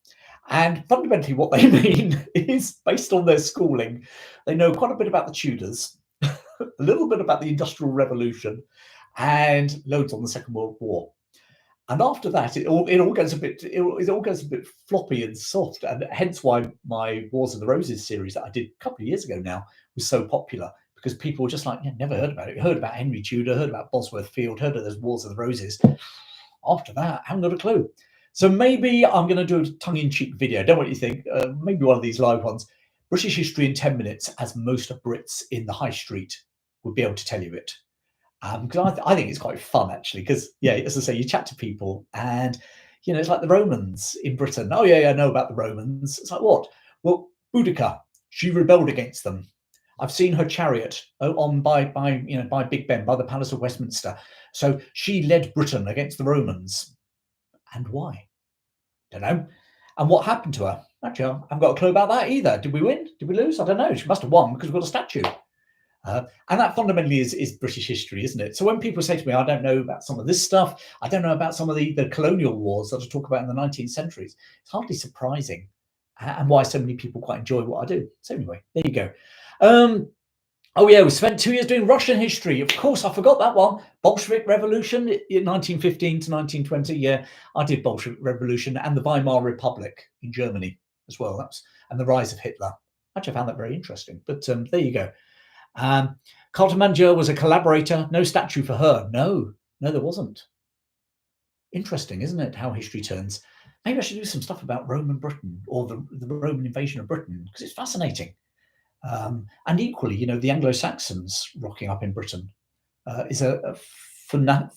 And fundamentally what they mean is, based on their schooling, they know quite a bit about the Tudors, a little bit about the Industrial Revolution, and loads on the Second World War. And after that, it all goes a bit floppy and soft, and hence why my Wars of the Roses series that I did a couple of years ago now was so popular, because people were just like, yeah, never heard about it. Heard about Henry Tudor, heard about Bosworth Field, heard of those Wars of the Roses. After that, I haven't got a clue. So maybe I'm going to do a tongue-in-cheek video. Don't know what you think. Maybe one of these live ones. British history in 10 minutes, as most Brits in the high street would be able to tell you it. Because I think it's quite fun, actually, because, yeah, as I say, you chat to people and, you know, it's like the Romans in Britain. Oh, yeah, I know about the Romans. It's like, what? Well, Boudica, she rebelled against them. I've seen her chariot by Big Ben, by the Palace of Westminster. So she led Britain against the Romans. And why? Don't know. And what happened to her? Actually, I haven't got a clue about that either. Did we win? Did we lose? I don't know. She must have won because we've got a statue. And that fundamentally is British history, isn't it? So when people say to me, I don't know about some of this stuff, I don't know about some of the colonial wars that I talk about in the 19th centuries, it's hardly surprising, and why so many people quite enjoy what I do. So anyway, there you go. Oh yeah, we spent 2 years doing Russian history. Of course, I forgot that one. Bolshevik Revolution in 1915 to 1920. Yeah, I did Bolshevik Revolution and the Weimar Republic in Germany as well. And the rise of Hitler. Actually, I found that very interesting. But there you go. Carter Manjur was a collaborator. No statue for her. No, there wasn't. Interesting, isn't it, how history turns? Maybe I should do some stuff about Roman Britain or the Roman invasion of Britain, because it's fascinating. And equally, you know, the Anglo-Saxons rocking up in Britain is a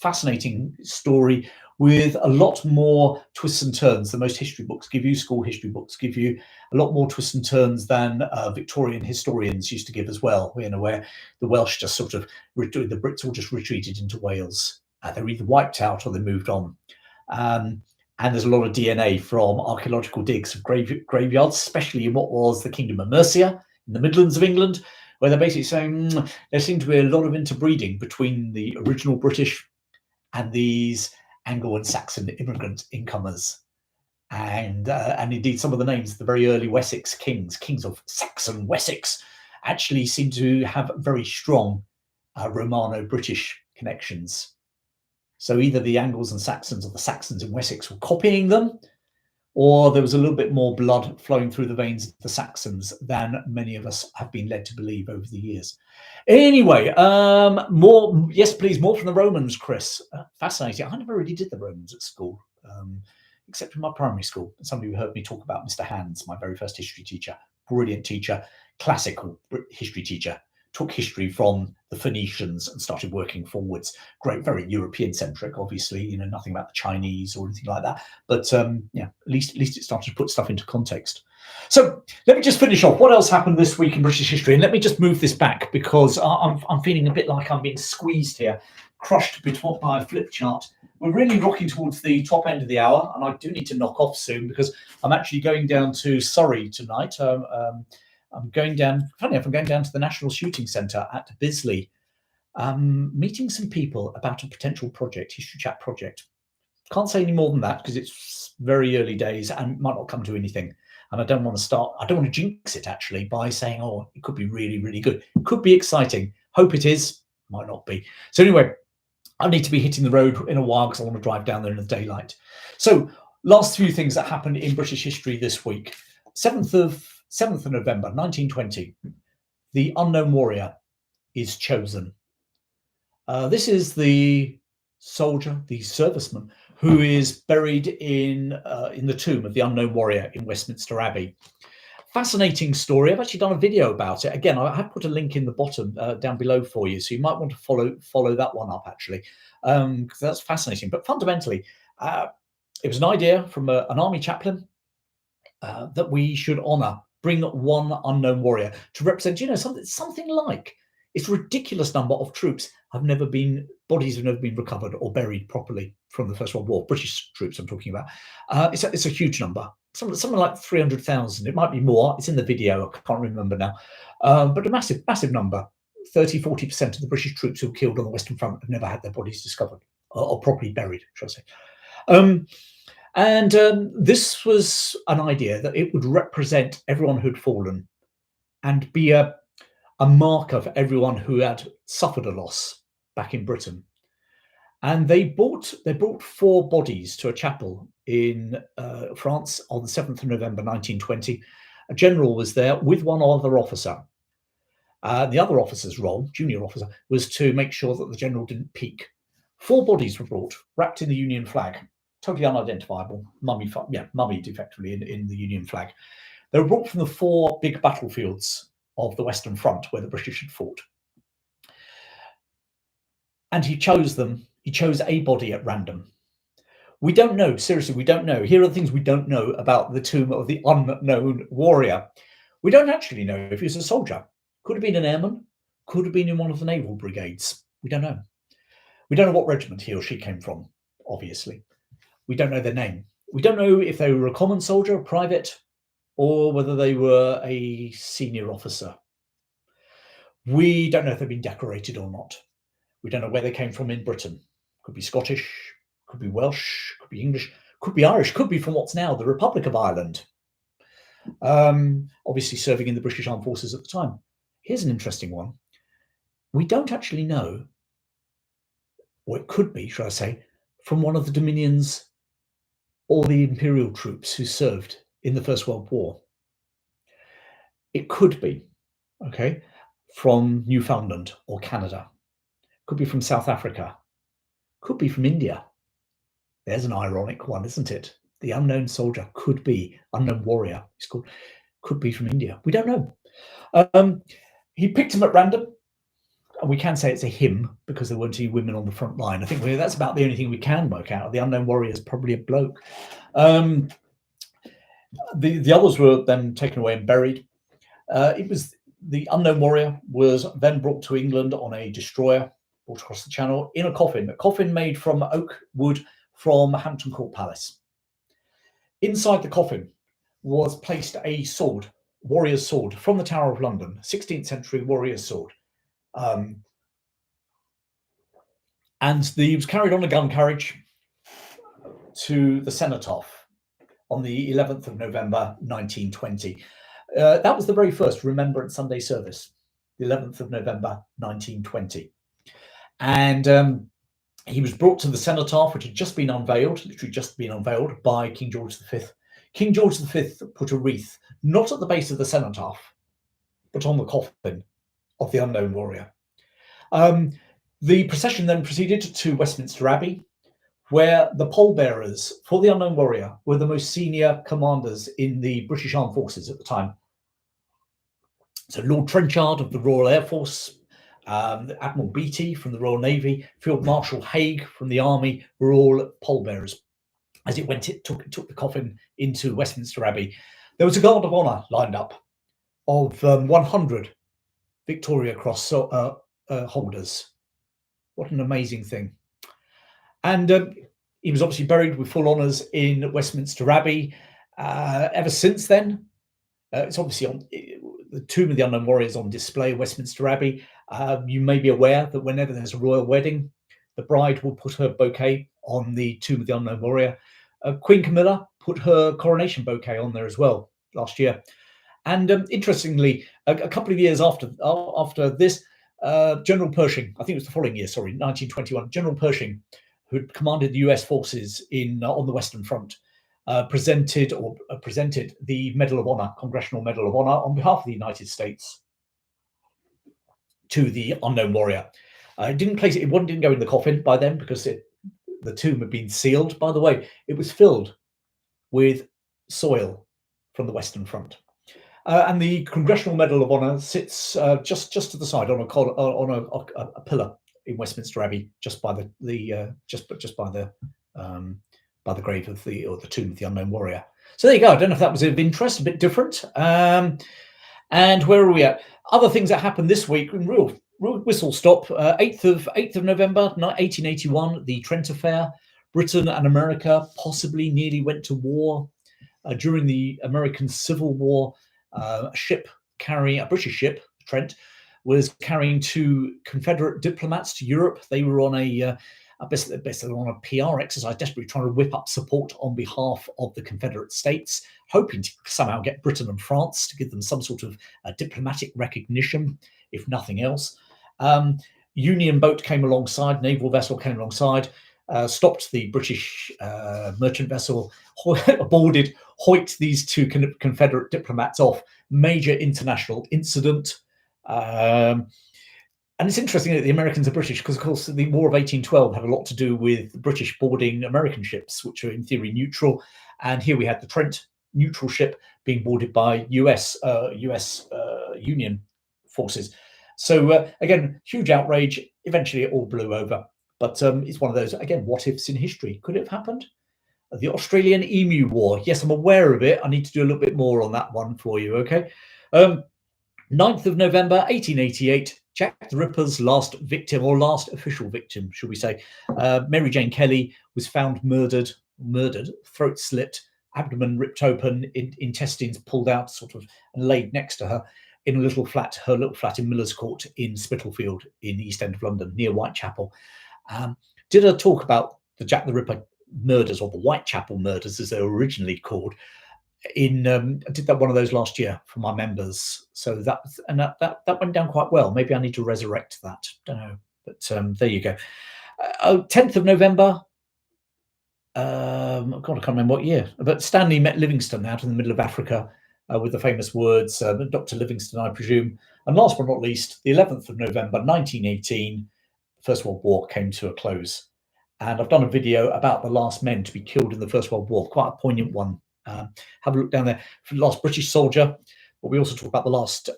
fascinating story with a lot more twists and turns than most history books give you. School history books give you a lot more twists and turns than Victorian historians used to give as well, you know, where the Welsh just sort of, the Brits all just retreated into Wales. They were either wiped out or they moved on. And there's a lot of DNA from archaeological digs of graveyards, especially in what was the Kingdom of Mercia, in the Midlands of England, where they're basically saying there seemed to be a lot of interbreeding between the original British and these Anglo and Saxon immigrant incomers. And indeed, some of the names of the very early Wessex kings of Saxon Wessex, actually seem to have very strong Romano-British connections. So either the Angles and Saxons or the Saxons in Wessex were copying them, or there was a little bit more blood flowing through the veins of the Saxons than many of us have been led to believe over the years. Anyway, more, yes, please, more from the Romans, Chris. Fascinating. I never really did the Romans at school, except in my primary school. Somebody who heard me talk about Mr. Hands, my very first history teacher, brilliant teacher, classical history teacher. Took history from the Phoenicians and started working forwards. Great, very European-centric, obviously, you know, nothing about the Chinese or anything like that. But yeah, at least it started to put stuff into context. So let me just finish off. What else happened this week in British history? And let me just move this back, because I'm feeling a bit like I'm being squeezed here, crushed by a flip chart. We're really rocking towards the top end of the hour, and I do need to knock off soon because I'm actually going down to Surrey tonight. I'm going down, funny enough, I'm going down to the National Shooting Centre at Bisley, meeting some people about a potential project, History Chat project. Can't say any more than that because it's very early days and might not come to anything. And I don't want to jinx it actually by saying, oh, it could be really, really good. It could be exciting. Hope it is, might not be. So anyway, I need to be hitting the road in a while because I want to drive down there in the daylight. So last few things that happened in British history this week. 7th of November 1920, the unknown warrior is chosen. This is the soldier, the serviceman, who is buried in the tomb of the unknown warrior in Westminster Abbey. Fascinating story. I've actually done a video about it. Again, I have put a link in the bottom down below for you, so you might want to follow that one up actually, because that's fascinating. But fundamentally, it was an idea from an army chaplain that we should honour. Bring one unknown warrior to represent, you know, something like it's a ridiculous number of troops bodies have never been recovered or buried properly from the First World War. British troops I'm talking about. It's a huge number. something like 300,000. It might be more. It's in the video. I can't remember now. But a massive number. 30–40% of the British troops who were killed on the Western Front have never had their bodies discovered or properly buried, shall I say. This was an idea that it would represent everyone who'd fallen and be a marker for everyone who had suffered a loss back in Britain. And they brought 4 bodies to a chapel in France on the 7th of November 1920. A general was there with one other officer. The other officer's role, junior officer, was to make sure that the general didn't peek. 4 bodies were brought, wrapped in the Union flag, totally unidentifiable, mummied effectively in the Union flag. They were brought from the 4 big battlefields of the Western Front where the British had fought. And he chose them. He chose a body at random. We don't know, seriously, we don't know. Here are the things we don't know about the tomb of the unknown warrior. We don't actually know if he was a soldier. Could have been an airman, could have been in one of the naval brigades. We don't know. We don't know what regiment he or she came from, obviously. We don't know their name. We don't know if they were a common soldier, a private, or whether they were a senior officer. We don't know if they've been decorated or not. We don't know where they came from in Britain. Could be Scottish, could be Welsh, could be English, could be Irish, could be from what's now the Republic of Ireland. Obviously serving in the British Armed Forces at the time. Here's an interesting one. We don't actually know, or it could be, shall I say, from one of the Dominions or the Imperial troops who served in the First World War. It could be, okay, from Newfoundland or Canada. Could be from South Africa. Could be from India. There's an ironic one, isn't it? The unknown soldier could be, unknown warrior, he's called, could be from India. We don't know. He picked them at random. And we can say it's a him because there weren't any women on the front line. I think that's about the only thing we can work out. The unknown warrior is probably a bloke. The others were then taken away and buried. The unknown warrior was then brought to England on a destroyer, brought across the channel in a coffin made from oak wood from Hampton Court Palace. Inside the coffin was placed a sword, warrior's sword from the Tower of London, 16th century warrior's sword. And he was carried on a gun carriage to the cenotaph on the 11th of November 1920. That was the very first Remembrance Sunday service, the 11th of November 1920. And he was brought to the cenotaph, which had just been unveiled, literally just been unveiled by King George V. King George V put a wreath, not at the base of the cenotaph, but on the coffin of the unknown warrior. The procession then proceeded to Westminster Abbey, where the pallbearers for the unknown warrior were the most senior commanders in the British Armed Forces at the time. So Lord Trenchard of the Royal Air Force, Admiral Beatty from the Royal Navy, Field Marshal Haig from the Army were all pallbearers. As it went, it took the coffin into Westminster Abbey. There was a guard of honour lined up of 100 Victoria Cross holders. What an amazing thing. And he was obviously buried with full honours in Westminster Abbey. Ever since then, it's obviously on the Tomb of the Unknown Warrior is on display at Westminster Abbey. You may be aware that whenever there's a royal wedding, the bride will put her bouquet on the Tomb of the Unknown Warrior. Queen Camilla put her coronation bouquet on there as well last year. And interestingly, a couple of years after this, General Pershing, I think it was the following year, 1921, General Pershing, who had commanded the US forces on the Western Front, presented the Medal of Honor, Congressional Medal of Honor, on behalf of the United States to the unknown warrior. It didn't go in the coffin by then because the tomb had been sealed. By the way, it was filled with soil from the Western Front. And the Congressional Medal of Honor sits just to the side on a pillar in Westminster Abbey, just by the grave of the tomb of the unknown warrior. So there you go. I don't know if that was of interest, a bit different. And where are we at? Other things that happened this week, real whistle stop. 8th of November 1881, the Trent Affair. Britain and America possibly nearly went to war. during the American Civil War, a British ship, Trent, was carrying 2 Confederate diplomats to Europe. They were on basically on a PR exercise, desperately trying to whip up support on behalf of the Confederate States, hoping to somehow get Britain and France to give them some sort of diplomatic recognition, if nothing else. Union boat came alongside, naval vessel came alongside, stopped the British merchant vessel, boarded, hoiked these 2 Confederate diplomats off. Major international incident. And it's interesting that the Americans are British because, of course, the War of 1812 had a lot to do with the British boarding American ships, which are in theory neutral. And here we had the Trent, neutral ship, being boarded by US Union forces. So again, huge outrage. Eventually, it all blew over. But it's one of those, again, what ifs in history. Could it have happened? The Australian Emu War. Yes, I'm aware of it. I need to do a little bit more on that one for you, okay? 9th of November, 1888, Jack the Ripper's last victim, or last official victim, should we say. Mary Jane Kelly was found murdered, throat slit, abdomen ripped open, intestines pulled out, sort of, and laid next to her in her little flat in Miller's Court in Spitalfield in the East End of London, near Whitechapel. Did a talk about the Jack the Ripper murders, or the Whitechapel murders as they were originally called. I did that one of those last year for my members, so that went down quite well. Maybe I need to resurrect that. Don't know, but there you go. 10th of November. God, I can't remember what year, but Stanley met Livingstone out in the middle of Africa with the famous words, Dr. Livingstone, I presume. And last but not least, the 11th of November, 1918, First World War came to a close. And I've done a video about the last men to be killed in the First World War, quite a poignant one. Have a look down there for the last British soldier, but we also talk about the last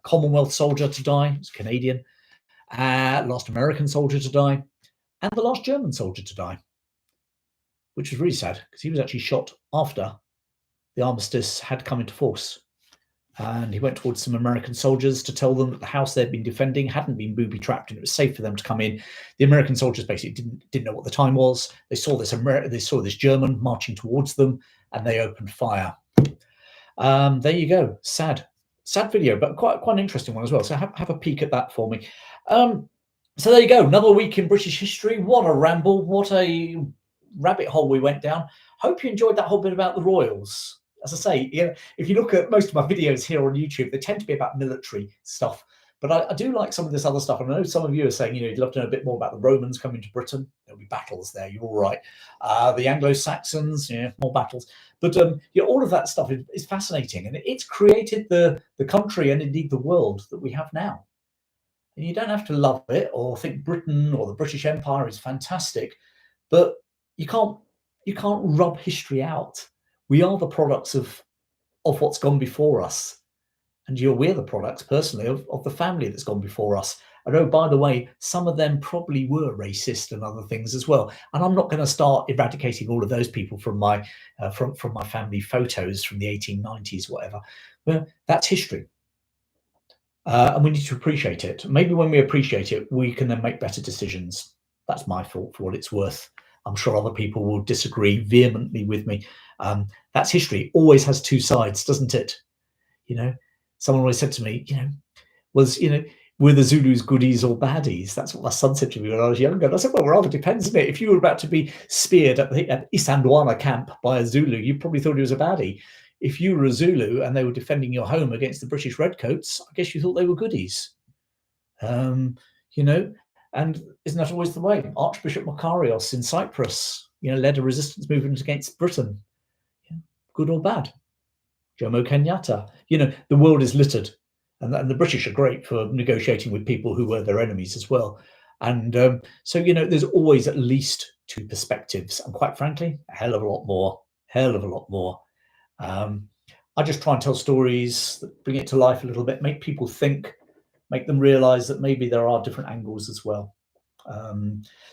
Commonwealth soldier to die, it's Canadian, last American soldier to die, and the last German soldier to die, which was really sad because he was actually shot after the armistice had come into force. And he went towards some American soldiers to tell them that the house they'd been defending hadn't been booby-trapped and it was safe for them to come in. The American soldiers basically didn't know what the time was. They saw this German marching towards them, and they opened fire. There you go. Sad video, but quite an interesting one as well. So have a peek at that for me. So there you go. Another week in British history. What a ramble! What a rabbit hole we went down. Hope you enjoyed that whole bit about the royals. As I say, if you look at most of my videos here on YouTube, they tend to be about military stuff. But I do like some of this other stuff. And I know some of you are saying, you'd love to know a bit more about the Romans coming to Britain. There'll be battles there. You're all right. The Anglo-Saxons, more battles. But all of that stuff is fascinating. And it's created the country and indeed the world that we have now. And you don't have to love it or think Britain or the British Empire is fantastic. But you can't rub history out. We are the products of what's gone before us. And we're the products, personally, of the family that's gone before us. And oh, by the way, some of them probably were racist and other things as well. And I'm not going to start eradicating all of those people from my from my family photos from the 1890s, whatever. Well, that's history. And we need to appreciate it. Maybe when we appreciate it, we can then make better decisions. That's my thought for what it's worth. I'm sure other people will disagree vehemently with me. That's history. Always has two sides, doesn't it? Someone always said to me, were the Zulus goodies or baddies? That's what my son said to me when I was younger. And I said, well, rather depends, isn't it? If you were about to be speared at Isandwana camp by a Zulu, you probably thought he was a baddie. If you were a Zulu and they were defending your home against the British Redcoats, I guess you thought they were goodies. And isn't that always the way? Archbishop Makarios in Cyprus, led a resistance movement against Britain. Good or bad? Jomo Kenyatta. The world is littered. And the British are great for negotiating with people who were their enemies as well. And so, there's always at least two perspectives. And quite frankly, a hell of a lot more. I just try and tell stories that bring it to life a little bit, make people think, make them realize that maybe there are different angles as well.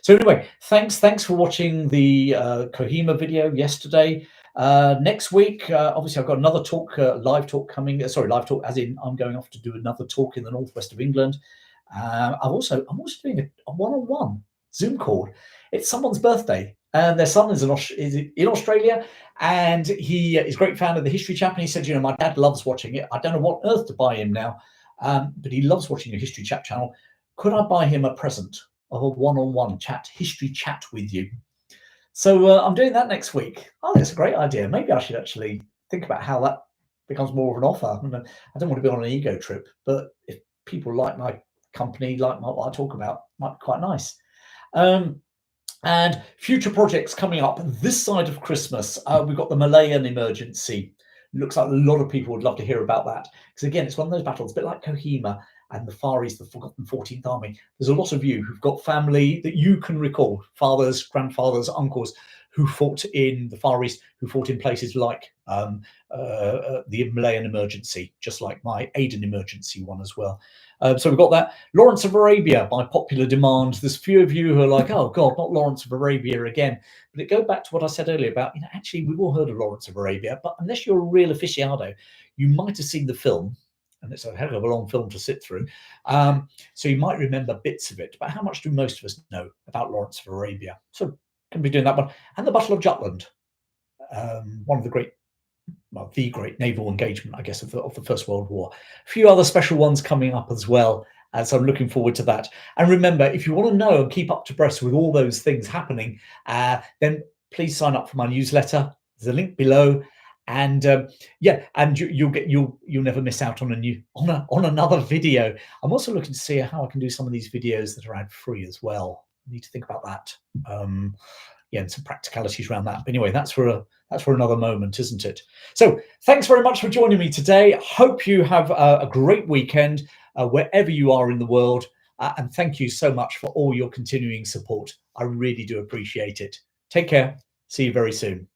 So anyway, thanks for watching the Kohima video yesterday. Next week, obviously I've got another talk, live talk coming. Live talk as in I'm going off to do another talk in the northwest of England. I'm also doing a one-on-one Zoom call. It's someone's birthday. and their son is in Australia, and he is a great fan of the History Chap. And he said, my dad loves watching it. I don't know what earth to buy him now, but he loves watching your History Chap channel. Could I buy him a present of a one-on-one history chat with you? So I'm doing that next week. Oh, that's a great idea. Maybe I should actually think about how that becomes more of an offer. I don't want to be on an ego trip, but if people like my company, like what I talk about, might be quite nice. And future projects coming up this side of Christmas. We've got the Malayan emergency. Looks like a lot of people would love to hear about that. Because again, it's one of those battles, a bit like Kohima and the Far East, the Forgotten 14th Army. There's a lot of you who've got family that you can recall, fathers, grandfathers, uncles, who fought in the Far East, who fought in places like the Malayan emergency, just like my Aden emergency one as well. So we've got that. Lawrence of Arabia, by popular demand. There's a few of you who are like, oh God, not Lawrence of Arabia again. But it goes back to what I said earlier about, actually, we've all heard of Lawrence of Arabia, but unless you're a real aficionado, you might have seen the film, and it's a hell of a long film to sit through. So you might remember bits of it, but how much do most of us know about Lawrence of Arabia? So can be doing that one. And the Battle of Jutland, one of the great, well, the great naval engagement, I guess, of the First World War. A few other special ones coming up as well. So I'm looking forward to that. And remember, if you want to know and keep up to breast with all those things happening, then please sign up for my newsletter. There's a link below. And yeah, and you'll never miss out on another video. I'm also looking to see how I can do some of these videos that are ad free as well. I need to think about that. Yeah, and some practicalities around that. But anyway, that's for another moment, isn't it? So thanks very much for joining me today. Hope you have a great weekend wherever you are in the world. And thank you so much for all your continuing support. I really do appreciate it. Take care. See you very soon.